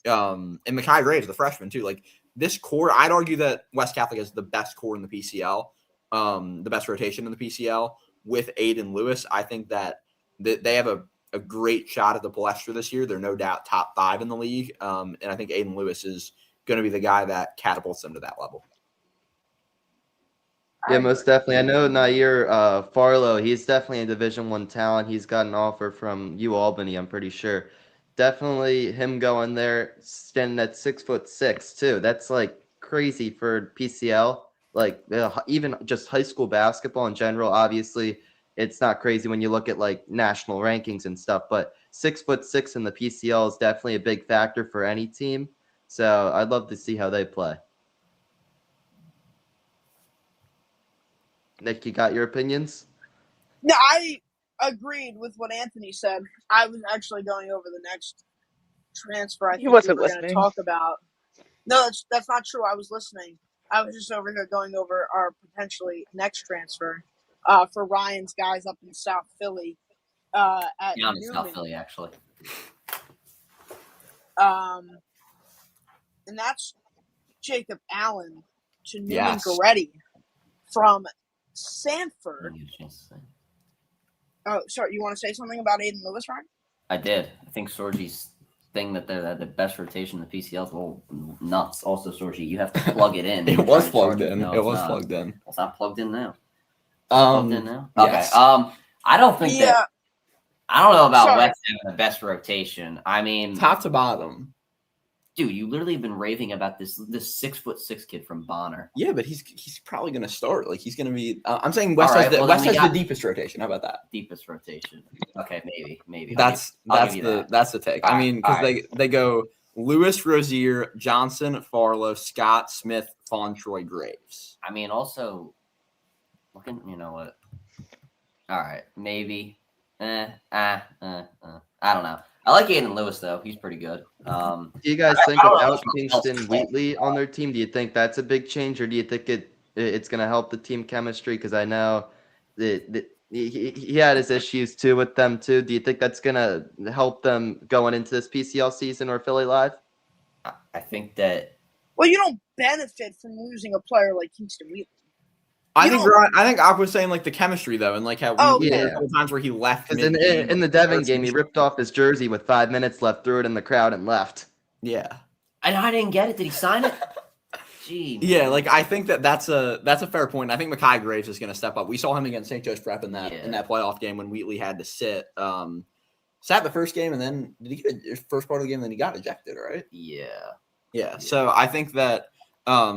and Mekhi Graves, the freshman too. Like this core, I'd argue that West Catholic is the best core in the PCL, the best rotation in the PCL with Aiden Lewis. I think that they have a great shot at the Palestra this year. They're no doubt top 5 in the league. And I think Aiden Lewis is going to be the guy that catapults them to that level. Yeah, most definitely. I know Nair Farlow, he's definitely a Division I talent. He's got an offer from UAlbany, I'm pretty sure. Definitely him going there, standing at 6'6" too. That's like crazy for PCL. Like even just high school basketball in general, obviously it's not crazy when you look at like national rankings and stuff, but 6'6" in the PCL is definitely a big factor for any team. So I'd love to see how they play. Nick, you got your opinions? No, I agreed with what Anthony said. I was actually going over the next transfer I think we were going to talk about. No, that's not true. I was listening. I was just over here going over our potentially next transfer for Ryan's guys up in South Philly. At Down in South Philly, actually. And that's Jacob Allen to Newman Goretti from Sanford. Oh, sorry. You want to say something about Aiden Lewis, Ryan? I did. I think Sorgi's thing that they're the best rotation in the PCL is a little nuts. Also, Sorgi, you have to plug it in. It was plugged in. No, it was plugged in. It's not plugged in now. Plugged in now? Yes. Okay. I don't think that. I don't know about West having the best rotation. I mean, top to bottom. Dude, you literally have been raving about this 6'6" kid from Bonner. Yeah, but he's probably going to start. Like he's going to be. I'm saying West has the deepest rotation. How about that? Deepest rotation. Okay, maybe. That's the take. I mean, because they go Lewis, Rozier, Johnson, Farlow, Scott, Smith, Fontroy, Graves. I mean, also looking. You know what? All right, maybe. I don't know. I like Aiden Lewis, though. He's pretty good. Do you guys think without Kingston Wheatley on their team, do you think that's a big change, or do you think it's going to help the team chemistry? Because I know that he had his issues, too, with them, too. Do you think that's going to help them going into this PCL season or Philly Live? I think that... Well, you don't benefit from losing a player like Kingston Wheatley. I think Aqua was saying like the chemistry though, and like how a couple times where he left. Because in the Devon game, he ripped off his jersey with 5 minutes left, threw it in the crowd, and left. Yeah, and I didn't get it. Did he sign it? Gee. Yeah, like I think that's a fair point. I think Mekhi Graves is going to step up. We saw him against St. Joe's Prep in that playoff game when Wheatley had to sit. Sat the first game, and then did he get his first part of the game? And then he got ejected, right? Yeah. So I think that. Get a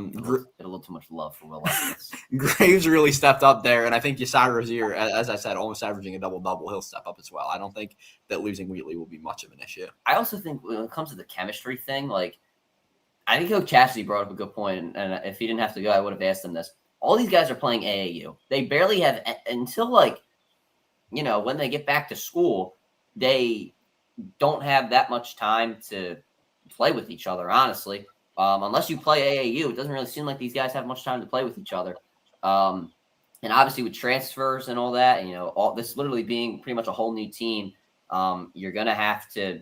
little too much love for Will Evans. Graves really stepped up there, and I think Yesai Rozier, as I said, almost averaging a double-double, he'll step up as well. I don't think that losing Wheatley will be much of an issue. I also think when it comes to the chemistry thing, like I think Coach Cassidy brought up a good point, and if he didn't have to go, I would have asked him this. All these guys are playing AAU. They barely have until when they get back to school, they don't have that much time to play with each other, honestly. Unless you play AAU, it doesn't really seem like these guys have much time to play with each other. And obviously with transfers and all that, and, all this literally being pretty much a whole new team, you're going to have to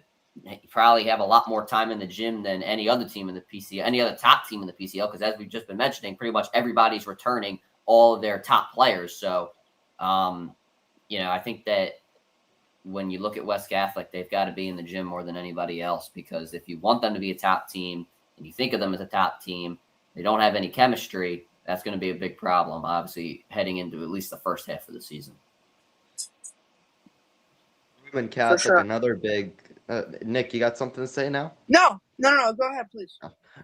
probably have a lot more time in the gym than any other team in the PCL, any other top team in the PCL, because as we've just been mentioning, pretty much everybody's returning all of their top players. So, I think that when you look at West Catholic, they've got to be in the gym more than anybody else, because if you want them to be a top team and you think of them as a top team, they don't have any chemistry. That's going to be a big problem, obviously, heading into at least the first half of the season. Roman Catholic, sure. another big. Nick, you got something to say now? No. Go ahead, please.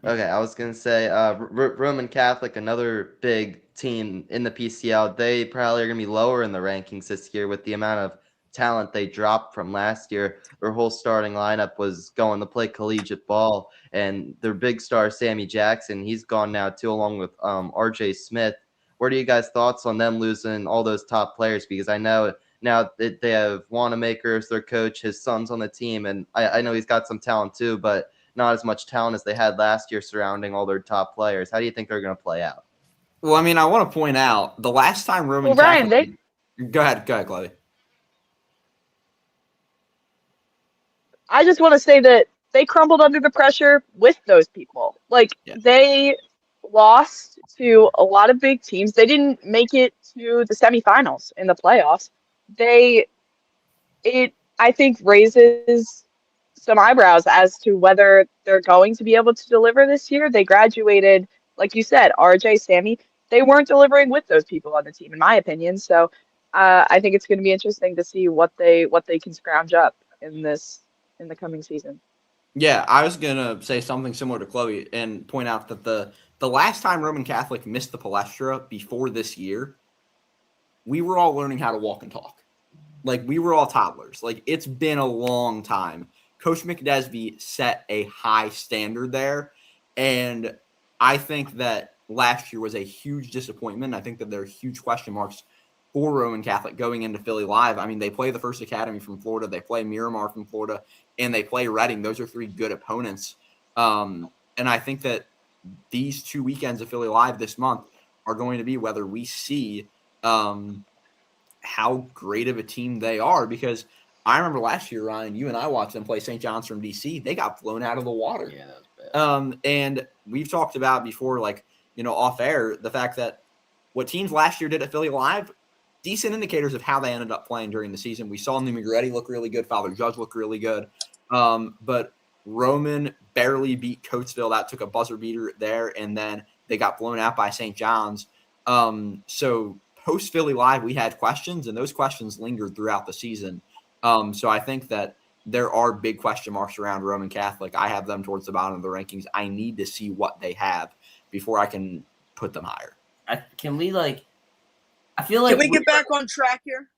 Okay, I was gonna say Roman Catholic, another big team in the PCL. They probably are gonna be lower in the rankings this year with the amount of talent they dropped from last year. Their whole starting lineup was going to play collegiate ball, and their big star Sammy Jackson, he's gone now too, along with RJ Smith. What are you guys' thoughts on them losing all those top players? Because I know now that they have Wanamaker as their coach, his son's on the team, and I know he's got some talent too, but not as much talent as they had last year surrounding all their top players. How do you think they're going to play out? Well, I mean, I want to point out the last time Roman Ryan, Catholic. Go ahead, Chloe. I just want to say that they crumbled under the pressure with those people. They lost to a lot of big teams. They didn't make it to the semifinals in the playoffs. I think, raises some eyebrows as to whether they're going to be able to deliver this year. They graduated, like you said, RJ, Sammy. They weren't delivering with those people on the team, in my opinion. So I think it's going to be interesting to see what they can scrounge up in the coming season. Yeah, I was gonna say something similar to Chloe and point out that the last time Roman Catholic missed the Palestra before this year, we were all learning how to walk and talk. Like, we were all toddlers. Like, it's been a long time. Coach McDesby set a high standard there, and I think that last year was a huge disappointment. I think that there are huge question marks for Roman Catholic going into Philly Live. I mean, they play the First Academy from Florida, they play Miramar from Florida, and they play Reading. Those are three good opponents. And I think that these 2 weekends of Philly Live this month are going to be whether we see how great of a team they are, because I remember last year, Ryan, you and I watched them play St. John's from DC. They got blown out of the water. Yeah, that was bad. And we've talked about before, off air, the fact that what teams last year did at Philly Live, decent indicators of how they ended up playing during the season. We saw New McGready look really good. Father Judge look really good. But Roman barely beat Coatesville. That took a buzzer beater there, and then they got blown out by St. John's. So post Philly Live, we had questions, and those questions lingered throughout the season. So I think that there are big question marks around Roman Catholic. I have them towards the bottom of the rankings. I need to see what they have before I can put them higher. I feel like can we get back on track here?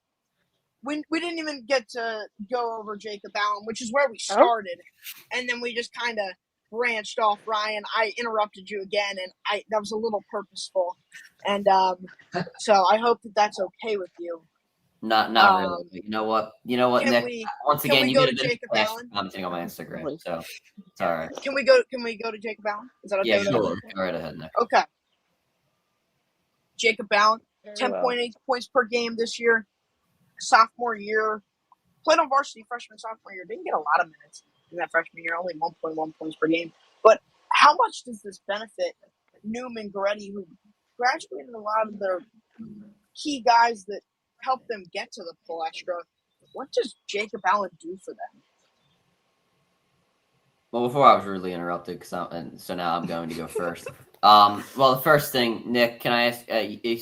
We didn't even get to go over Jacob Allen, which is where we started, and then we just kind of branched off. Ryan, I interrupted you again, and that was a little purposeful, and so I hope that that's okay with you. Not really. You know what, Nick? Once again, you did Jacob Allen commenting on my Instagram, so it's all right. Can we go to Jacob Allen? Is that okay? Yeah, sure. Go right ahead, Nick. Okay. Jacob Allen, 10.8 points per game this year. Sophomore year, played on varsity freshman sophomore year. Didn't get a lot of minutes in that freshman year, only 1.1 points per game. But how much does this benefit Newman, Goretti, who graduated a lot of their key guys that helped them get to the Palestra? What does Jacob Allen do for them? Well, before I was rudely interrupted, so now I'm going to go first. Well, the first thing, Nick, can I ask,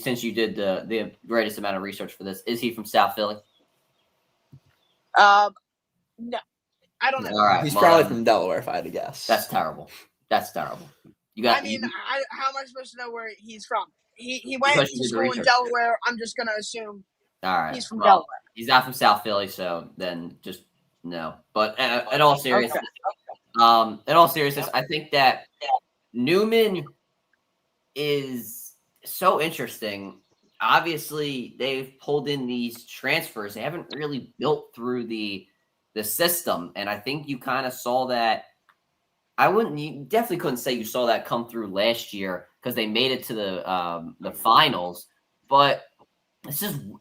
since you did the greatest amount of research for this, is he from South Philly? No, I don't know. All right, he's probably from Delaware, if I had to guess. That's terrible. You got. How am I supposed to know where he's from? He went to school in Delaware. I'm just going to assume. All right, he's from Delaware. He's not from South Philly, so then just no. But in all seriousness, I think that Newman is so interesting. Obviously, they've pulled in these transfers. They haven't really built through the system, and I think you kind of saw that. You definitely couldn't say you saw that come through last year because they made it to the finals. But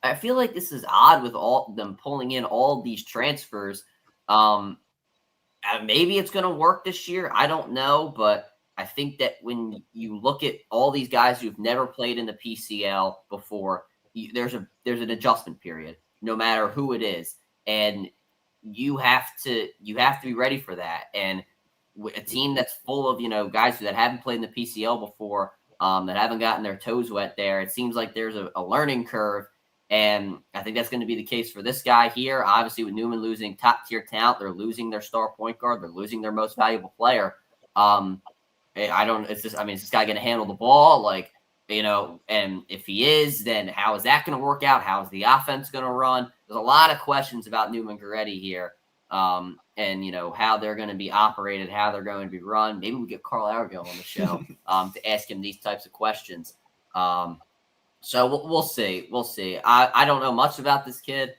I feel like this is odd with all them pulling in all these transfers. maybe it's going to work this year. I don't know, but I think that when you look at all these guys who've never played in the PCL before, there's an adjustment period, no matter who it is, and you have to be ready for that. And a team that's full of guys that haven't played in the PCL before, that haven't gotten their toes wet there, it seems like there's a learning curve. And I think that's going to be the case for this guy here. Obviously, with Newman losing top-tier talent, they're losing their star point guard. They're losing their most valuable player. Is this guy going to handle the ball? And if he is, then how is that going to work out? How is the offense going to run? There's a lot of questions about Newman Goretti here, and how they're going to be operated, how they're going to be run. Maybe we get Carl Argo on the show to ask him these types of questions. So we'll see. We'll see. I don't know much about this kid.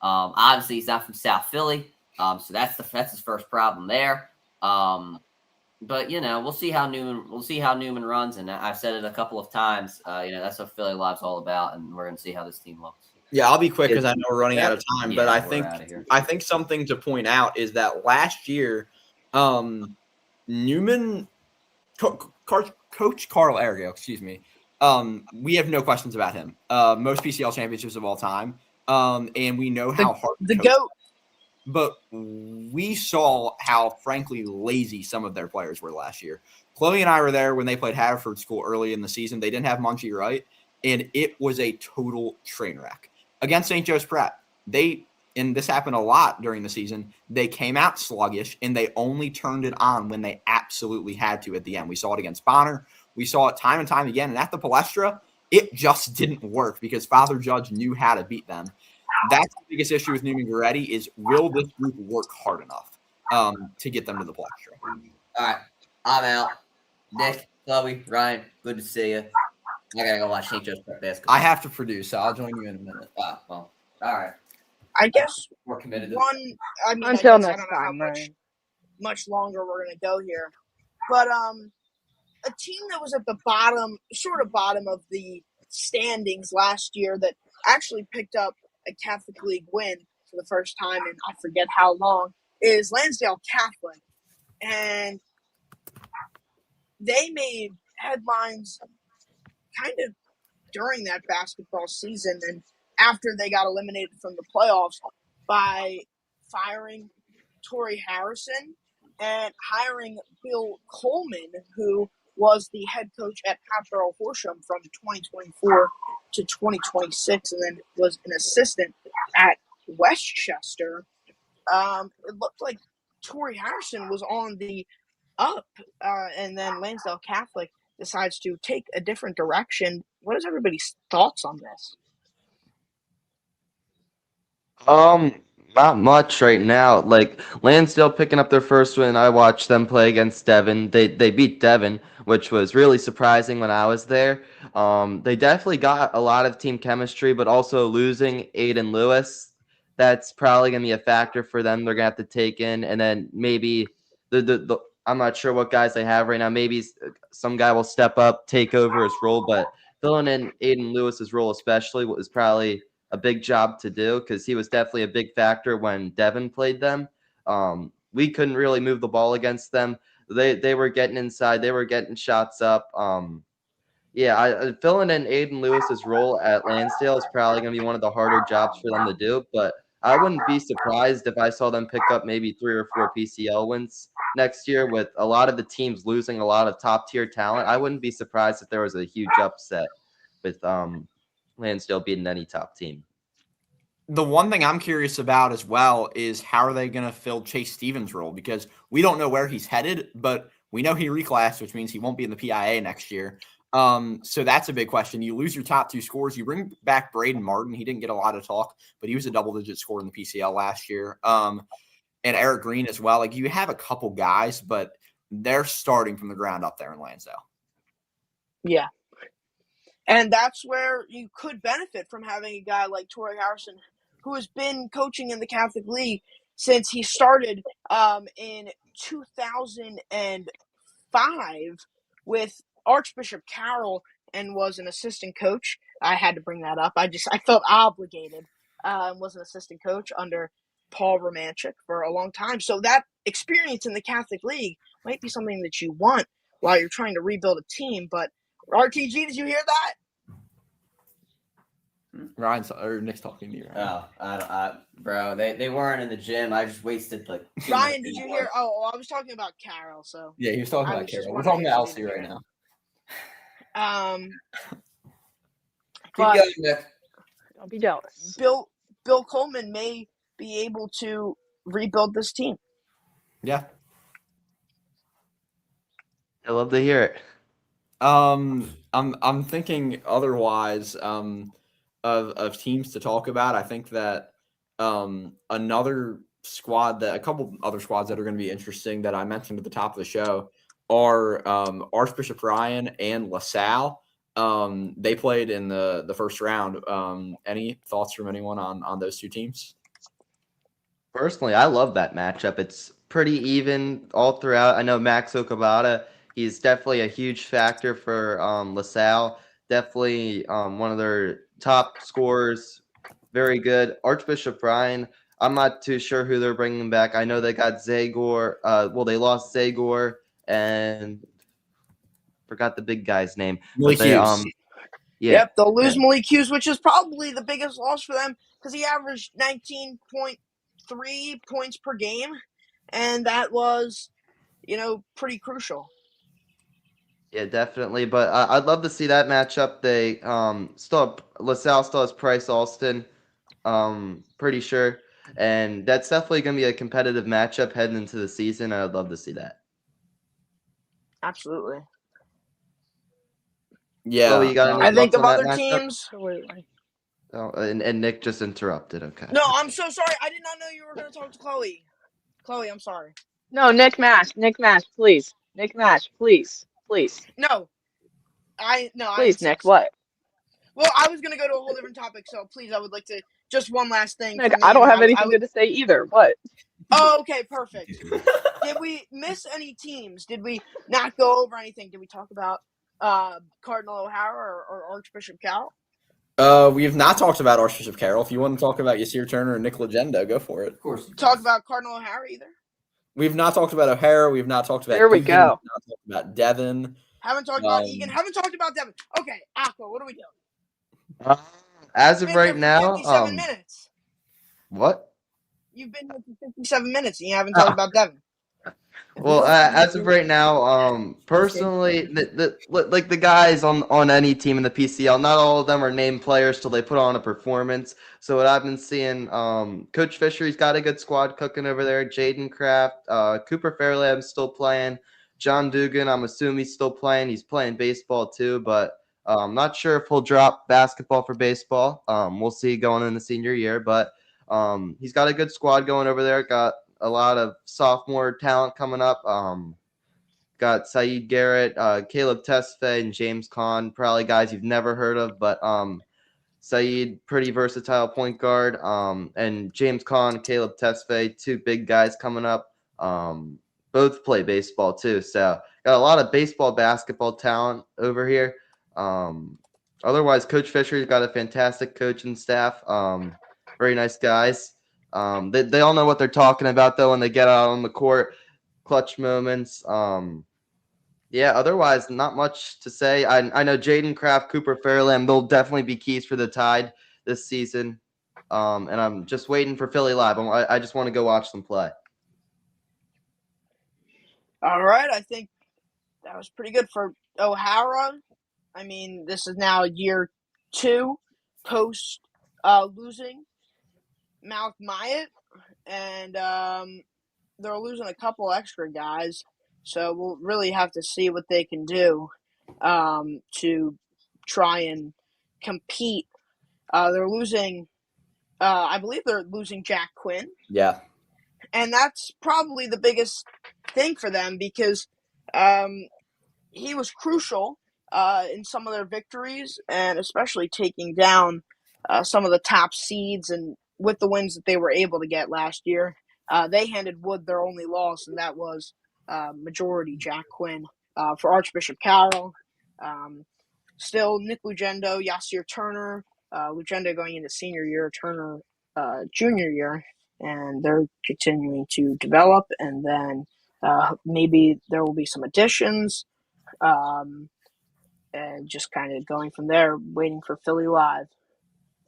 Obviously, he's not from South Philly, so that's his first problem there. But we'll see how Newman runs, and I've said it a couple of times. That's what Philly Live's all about, and we're gonna see how this team looks. Yeah, I'll be quick because I know we're running out of time. But I think something to point out is that last year, Newman, Coach Carl Argo, excuse me. We have no questions about him. Most PCL championships of all time. And we know how hard the GOAT. But we saw how, frankly, lazy some of their players were last year. Chloe and I were there when they played Haverford School early in the season. They didn't have Munchie Wright, and it was a total train wreck. Against St. Joe's Pratt, and this happened a lot during the season, they came out sluggish, and they only turned it on when they absolutely had to at the end. We saw it against Bonner. We saw it time and time again. And at the Palestra, it just didn't work because Father Judge knew how to beat them. That's the biggest issue with Newman Goretti is, will this group work hard enough to get them to the Palestra? All right. I'm out. Nick, Chloe, Ryan, good to see you. I got to go watch St. Joe's basketball. I have to produce, so I'll join you in a minute. Well, all right. I guess we're committed. Until next time. Much longer we're going to go here. But a team that was at the bottom of the standings last year that actually picked up a Catholic League win for the first time in I forget how long is Lansdale Catholic. And they made headlines kind of during that basketball season and after they got eliminated from the playoffs by firing Torrey Harrison and hiring Bill Coleman, who was the head coach at Pastoral Horsham from 2024 to 2026 and then was an assistant at Westchester. It looked like Torrey Harrison was on the up, and then Lansdale Catholic decides to take a different direction. What is everybody's thoughts on this? Not much right now. Like Lansdale picking up their first win. I watched them play against Devon. They beat Devon, which was really surprising when I was there. They definitely got a lot of team chemistry, but also losing Aiden Lewis, that's probably gonna be a factor for them. They're gonna have to take in, and then maybe the I'm not sure what guys they have right now. Maybe some guy will step up, take over his role, but filling in Aiden Lewis's role especially was probably a big job to do because he was definitely a big factor when Devon played them. We couldn't really move the ball against them. They were getting inside. They were getting shots up. Filling in Aiden Lewis's role at Lansdale is probably going to be one of the harder jobs for them to do, but I wouldn't be surprised if I saw them pick up maybe 3 or 4 PCL wins next year with a lot of the teams losing a lot of top-tier talent. I wouldn't be surprised if there was a huge upset with Lansdale beating any top team. The one thing I'm curious about as well is how are they going to fill Chase Stevens' role? Because we don't know where he's headed, but we know he reclassed, which means he won't be in the PIA next year. So that's a big question. You lose your top 2 scorers. You bring back Braden Martin. He didn't get a lot of talk, but he was a double-digit scorer in the PCL last year. And Eric Green as well. Like, you have a couple guys, but they're starting from the ground up there in Lansdale. Yeah. And that's where you could benefit from having a guy like Torrey Harrison, who has been coaching in the Catholic League since he started in 2005 with Archbishop Carroll and was an assistant coach. I had to bring that up. I felt obligated. Was an assistant coach under Paul Romanchik for a long time. So that experience in the Catholic League might be something that you want while you're trying to rebuild a team. But RTG, did you hear that? Ryan's or Nick's talking to you. Ryan. Bro, they weren't in the gym. I just wasted like. Ryan, did you hear? Oh, I was talking about Carol. So yeah, he was talking about Carol. We're talking about LC right now. Keep going, Nick. Don't be jealous. Bill Coleman may be able to rebuild this team. Yeah. I love to hear it. I'm thinking otherwise of teams to talk about. I think that another squad a couple other squads that are going to be interesting that I mentioned at the top of the show are Archbishop Ryan and LaSalle. They played in the first round. Any thoughts from anyone on those two teams? Personally, I love that matchup. It's pretty even all throughout. I know Max Okabata, he's definitely a huge factor for LaSalle. Definitely one of their top scorers. Very good. Archbishop Ryan, I'm not too sure who they're bringing back. I know they got Zagor. They lost Zagor and forgot the big guy's name. Malik Hughes. Yeah. Yep, they'll lose Malik Hughes, which is probably the biggest loss for them because he averaged 19.3 points per game, and that was, pretty crucial. Yeah, definitely. But I'd love to see that matchup. They LaSalle still has Price Alston, pretty sure, and that's definitely going to be a competitive matchup heading into the season. I'd love to see that. Absolutely. Yeah, Chloe, you got I think of other teams. Oh, and Nick just interrupted. Okay. No, I'm so sorry. I did not know you were going to talk to Chloe. Chloe, I'm sorry. No, Nick Mash, please. Nick Mash, please. No. Please, Nick, what? Well, I was going to go to a whole different topic, so please, I would like to, just one last thing. Nick, I don't have anything good to say either. What? Oh, okay, perfect. Did we miss any teams? Did we not go over anything? Did we talk about Cardinal O'Hara or Archbishop Carroll? We have not talked about Archbishop Carroll. If you want to talk about Yasir Turner and Nick Legenda, go for it. Of course. Talk about Cardinal O'Hara either? We've not talked about O'Hara. We've not talked about There we Egan. go. We've not talked about Devin. Haven't talked about Egan. Haven't talked about Devin. Okay, Aqua, what are we doing? As of right now, 57 minutes. What? You've been here for 57 minutes and you haven't talked about Devin. Well, as of right now, personally, like the guys on any team in the PCL, not all of them are named players till they put on a performance. So what I've been seeing, Coach Fisher, he's got a good squad cooking over there. Jaden Kraft, Cooper Fairlamb's still playing. John Dugan, I'm assuming he's still playing. He's playing baseball too, but I'm not sure if he'll drop basketball for baseball. We'll see going in the senior year, but he's got a good squad going over there. Got a lot of sophomore talent coming up. Got Saeed Garrett, Caleb Tesfaye, and James Kahn, probably guys you've never heard of, but Saeed, pretty versatile point guard, and James Kahn, Caleb Tesfaye, two big guys coming up. Both play baseball too, so got a lot of baseball, basketball talent over here. Otherwise, Coach Fisher's got a fantastic coaching staff. Very nice guys. They all know what they're talking about though when they get out on the court. Clutch moments. Yeah, otherwise not much to say. I know Jaden Kraft, Cooper Fairlamb, they'll definitely be keys for the Tide this season. And I'm just waiting for Philly Live. I just want to go watch them play. All right, I think that was pretty good for O'Hara. I mean, this is now year 2 post losing Malik Myatt, and they're losing a couple extra guys. So we'll really have to see what they can do to try and compete. They're losing, I believe they're losing Jack Quinn. Yeah. And that's probably the biggest thing for them because he was crucial in some of their victories and especially taking down some of the top seeds and with the wins that they were able to get last year. They handed Wood their only loss, and that was majority Jack Quinn. For Archbishop Carroll, still Nick Lugendo, Yasir Turner, Lugendo going into senior year, Turner junior year. and they're continuing to develop. And then maybe there will be some additions, and just kind of going from there, waiting for Philly Live.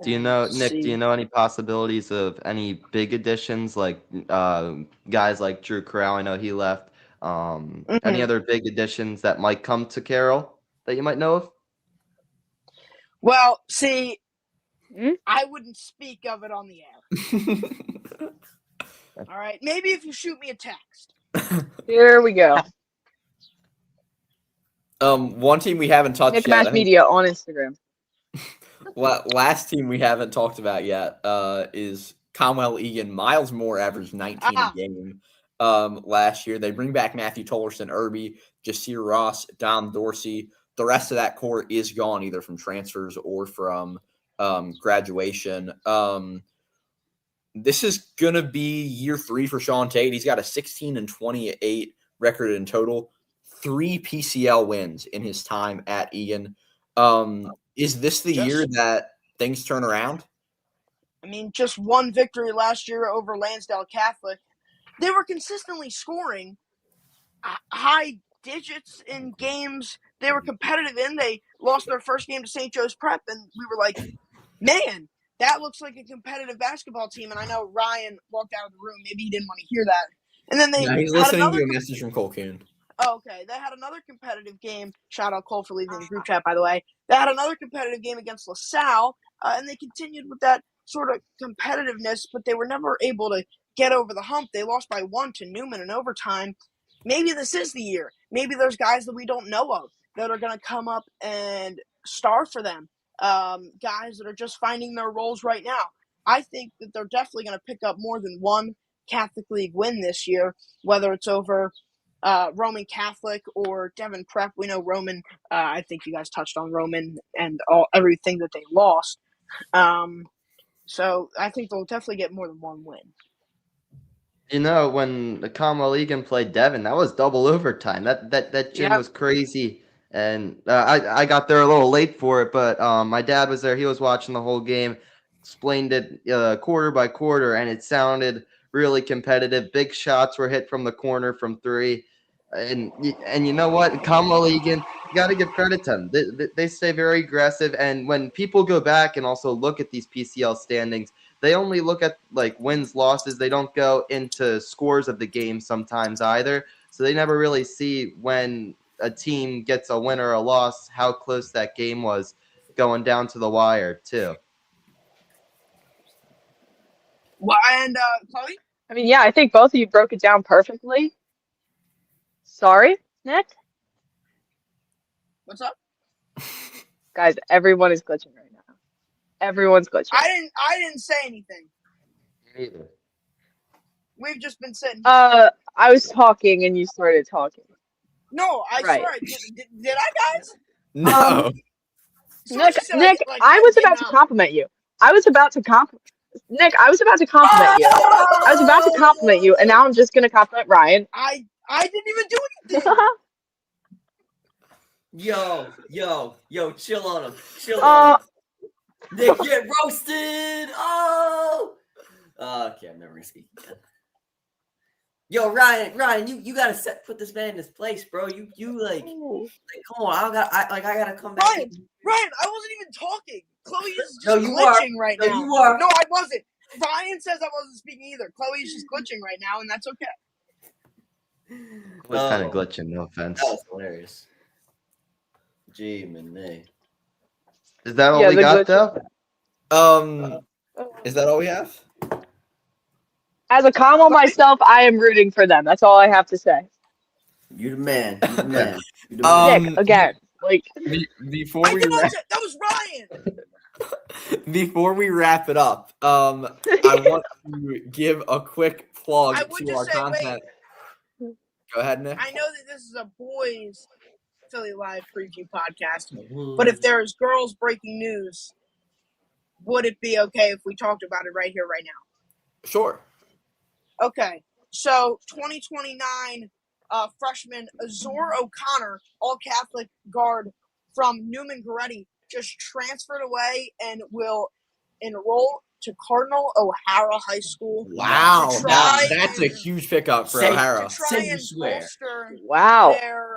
Do you know, Nick, do you know any possibilities of any big additions, like guys like Drew Corral? I know he left. Any other big additions that might come to Carroll that you might know of? Well, see, I wouldn't speak of it on the air. All right. Maybe if you shoot me a text. Here we go. One team we haven't touched Nick yet. Mash Media on Instagram. Last team we haven't talked about yet is Conwell Egan. Miles Moore averaged 19 a game last year. They bring back Matthew Tollerson, Irby, Jasir Ross, Dom Dorsey. The rest of that core is gone either from transfers or from graduation. This is going to be year 3 for Sean Tate. He's got a 16-28 record in total, 3 PCL wins in his time at Egan. Is this the year that things turn around? I mean, just one victory last year over Lansdale Catholic. They were consistently scoring high digits in games they were competitive in. They lost their first game to St. Joe's Prep, and we were like, man, that looks like a competitive basketball team. And I know Ryan walked out of the room. Maybe he didn't want to hear that. And then he's listening to a message from Cole Kuhn. Oh, okay. They had another competitive game. Shout out Cole for leaving the group chat, by the way. They had another competitive game against LaSalle, and they continued with that sort of competitiveness, but they were never able to get over the hump. They lost by 1 to Newman in overtime. Maybe this is the year. Maybe there's guys that we don't know of that are going to come up and star for them. Guys that are just finding their roles right now. I think that they're definitely going to pick up more than one Catholic League win this year, whether it's over Roman Catholic or Devon Prep. We know Roman. I think you guys touched on Roman and everything that they lost. So I think they'll definitely get more than one win. You know, when the Conwell Egan played Devon, that was double overtime. That gym was crazy. And I got there a little late for it, but my dad was there. He was watching the whole game, explained it quarter by quarter, and it sounded really competitive. Big shots were hit from the corner from 3. And you know what? Conwell Egan, you got to give credit to them. They stay very aggressive. And when people go back and also look at these PCL standings, they only look at like wins, losses. They don't go into scores of the game sometimes either. So they never really see when a team gets a win or a loss, how close that game was going down to the wire too. Well, and Chloe? I mean, yeah, I think both of you broke it down perfectly. Sorry, Nick? What's up? Guys, everyone is glitching right now. Everyone's glitching. I didn't say anything. Neither. We've just been sitting. I was talking and you started talking. No, I swear. Did I, guys? No. Nick, I was about to compliment you. Nick, I was about to compliment you. I was about to compliment you, and now I'm just going to compliment Ryan. I didn't even do anything. Yo, chill on him. Chill on him. Nick, get roasted. Oh. Okay, I'm never going to speak again. Yo, Ryan, you gotta put this man in his place, bro. You like come on, I gotta come back. Ryan, I wasn't even talking. Chloe is just glitching right now. You are. No, I wasn't. Ryan says I wasn't speaking either. Chloe's just glitching right now, and that's okay. It was kind of glitching, no offense. That was hilarious. Gee, man. Is that all we got though? Is that all we have? As a Conwell myself, I am rooting for them. That's all I have to say. You're the man. You're the man. Nick, again, like before we that was Ryan. Before we wrap it up, I want to give a quick plug to our content. Go ahead, Nick. I know that this is a boys Philly Live preview podcast, but if there's girls breaking news, would it be okay if we talked about it right here, right now? Sure. Okay, so 2029 freshman Azor O'Connor, all-Catholic guard from Newman Goretti, just transferred away and will enroll to Cardinal O'Hara High School. Wow, that's a huge pickup for O'Hara. To try and bolster their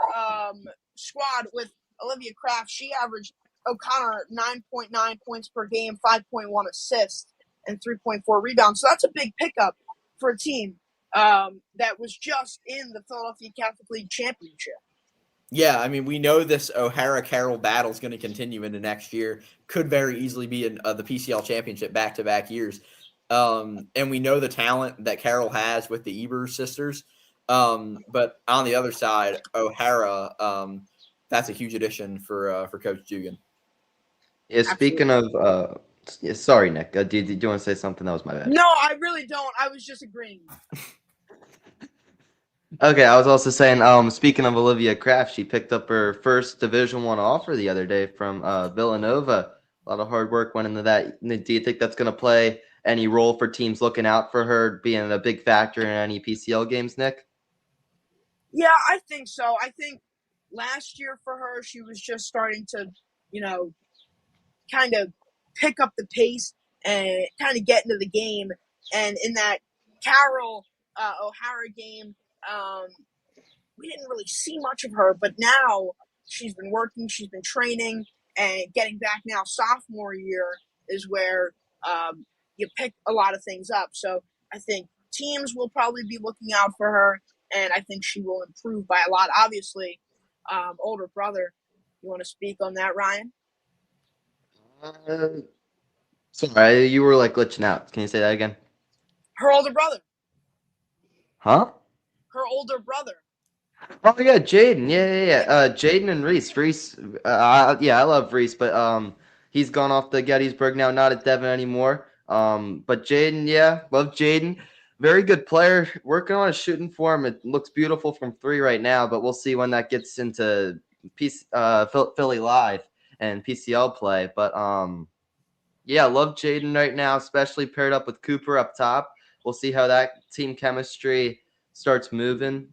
squad with Olivia Kraft. She averaged O'Connor 9.9 points per game, 5.1 assists, and 3.4 rebounds. So that's a big pickup for a team that was just in the Philadelphia Catholic League Championship. Yeah, I mean, we know this O'Hara-Carroll battle is going to continue into next year. Could very easily be in the PCL championship back-to-back years. And we know the talent that Carroll has with the Eber sisters. But on the other side, O'Hara, that's a huge addition for Coach Dugan. Yeah, speaking of sorry, Nick. Do you want to say something? That was my bad. No, I really don't. I was just agreeing. Okay, I was also saying, speaking of Olivia Kraft, she picked up her first Division I offer the other day from Villanova. A lot of hard work went into that. Do you think that's going to play any role for teams looking out for her, being a big factor in any PCL games, Nick? Yeah, I think so. I think last year for her, she was just starting to, kind of pick up the pace and kind of get into the game. And in that Carroll O'Hara game, we didn't really see much of her, but now she's been working, she's been training, and getting back now sophomore year is where you pick a lot of things up. So I think teams will probably be looking out for her, and I think she will improve by a lot. Obviously, older brother. You want to speak on that, Ryan? Sorry, you were like glitching out. Can you say that again? Her older brother. Huh? Her older brother. Oh yeah, Jaden. Yeah. Jaden and Reese. I love Reese, but he's gone off to Gettysburg now, not at Devon anymore. But Jaden, yeah, love Jaden. Very good player. Working on his shooting form. It looks beautiful from 3 right now, but we'll see when that gets into Philly Live and PCL play. But yeah, I love Jaden right now, especially paired up with Cooper up top. We'll see how that team chemistry starts moving.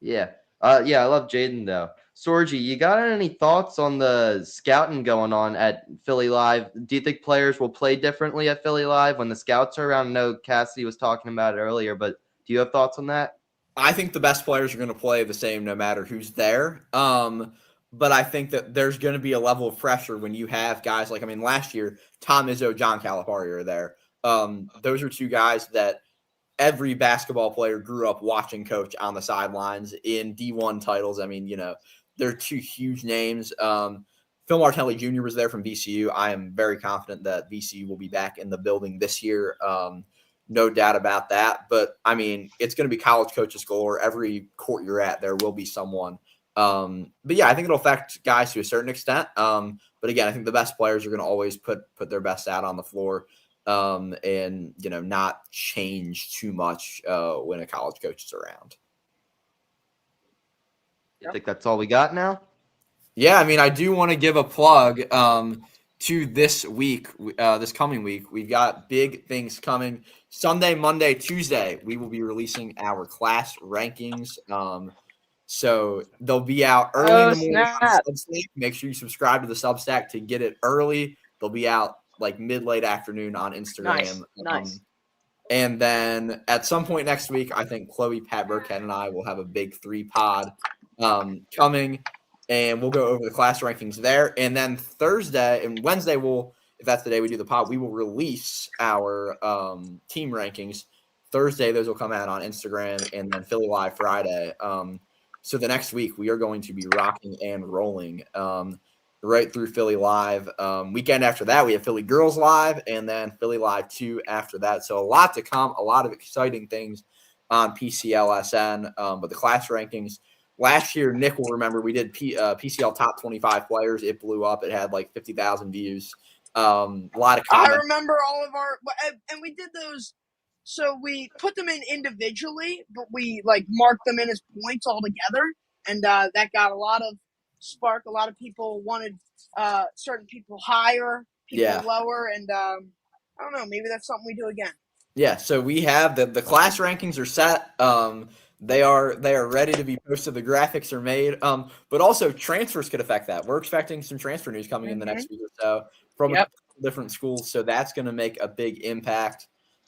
Yeah, I love Jaden though. Sorgi, you got any thoughts on the scouting going on at Philly Live? Do you think players will play differently at Philly Live when the scouts are around? I know Cassidy was talking about it earlier, but do you have thoughts on that? I think the best players are going to play the same no matter who's there. But I think that there's going to be a level of pressure when you have guys like, last year, Tom Izzo, John Calipari are there. Those are 2 guys that every basketball player grew up watching coach on the sidelines in D1 titles. They're 2 huge names. Phil Martelli Jr. was there from VCU. I am very confident that VCU will be back in the building this year. No doubt about that. But, it's going to be college coaches galore. Every court you're at, there will be someone. But, yeah, I think it'll affect guys to a certain extent. But, again, I think the best players are going to always put their best out on the floor. And not change too much when a college coach is around. I think that's all we got now. Yeah, I do want to give a plug to this week, this coming week. We've got big things coming. Sunday, Monday, Tuesday, we will be releasing our class rankings. So they'll be out early in the morning on Substack. Make sure you subscribe to the Substack to get it early. They'll be out like mid-late afternoon on Instagram. Nice. And then at some point next week, I think Chloe, Pat Burkhead, and I will have a big 3 pod coming, and we'll go over the class rankings there. And then Thursday and Wednesday, if that's the day we do the pod, we will release our team rankings. Thursday, those will come out on Instagram, and then Philly Live Friday. So the next week, we are going to be rocking and rolling right through Philly Live. Weekend after that, we have Philly Girls Live, and then Philly Live 2 after that. So a lot to come, a lot of exciting things on PCLSN. But the class rankings, last year, Nick will remember, we did PCL top 25 players. It blew up. It had like 50,000 views. A lot of comments. I remember all of our – and we did those – so we put them in individually, but we marked them in as points all together, and that got a lot of spark. A lot of people wanted certain people higher, people lower, and I don't know, maybe that's something we do again. Yeah, so we have the class rankings are set. They are ready to be posted. The graphics are made. But also transfers could affect that. We're expecting some transfer news coming in the next week or so from different schools, so that's going to make a big impact.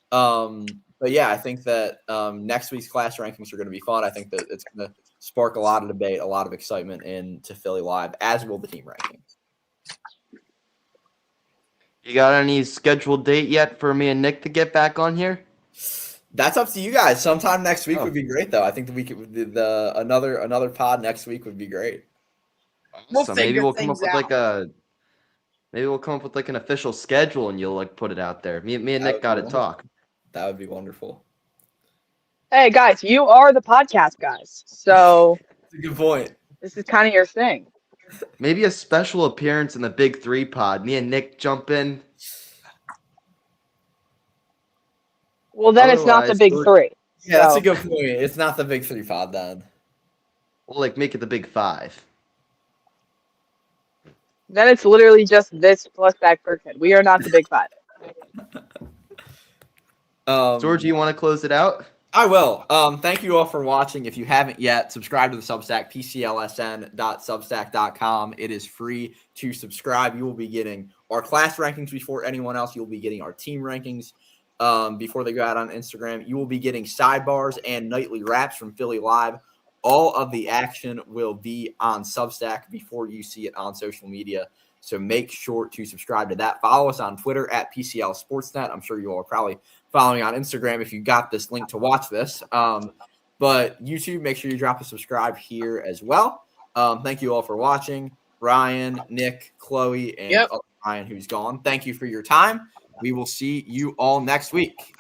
But yeah, I think that next week's class rankings are going to be fun. I think that it's going to spark a lot of debate, a lot of excitement into Philly Live, as will the team rankings. You got any scheduled date yet for me and Nick to get back on here? That's up to you guys. Sometime next week would be great, though. I think that we could another pod next week would be great. So maybe we'll come up with like an official schedule and you'll like put it out there. Me and Nick got to talk. That would be wonderful. Hey guys, you are the podcast guys, so that's a good point. This is kind of your thing. Maybe a special appearance in the Big 3 pod. Me and Nick jump in. Well, then it's not the Big 3. Yeah, that's a good point. It's not the Big 3 pod then. We'll like make it the Big 5. Then it's literally just this plus Back Burkhead. We are not the Big 5. George, you want to close it out? I will. Thank you all for watching. If you haven't yet, subscribe to the Substack, PCLSN.substack.com. It is free to subscribe. You will be getting our class rankings before anyone else. You will be getting our team rankings before they go out on Instagram. You will be getting sidebars and nightly wraps from Philly Live. All of the action will be on Substack before you see it on social media. So make sure to subscribe to that. Follow us on Twitter at PCL Sportsnet. I'm sure you all are probably following on Instagram if you got this link to watch this. But YouTube, make sure you drop a subscribe here as well. Thank you all for watching. Ryan, Nick, Chloe, and Ryan, who's gone. Thank you for your time. We will see you all next week.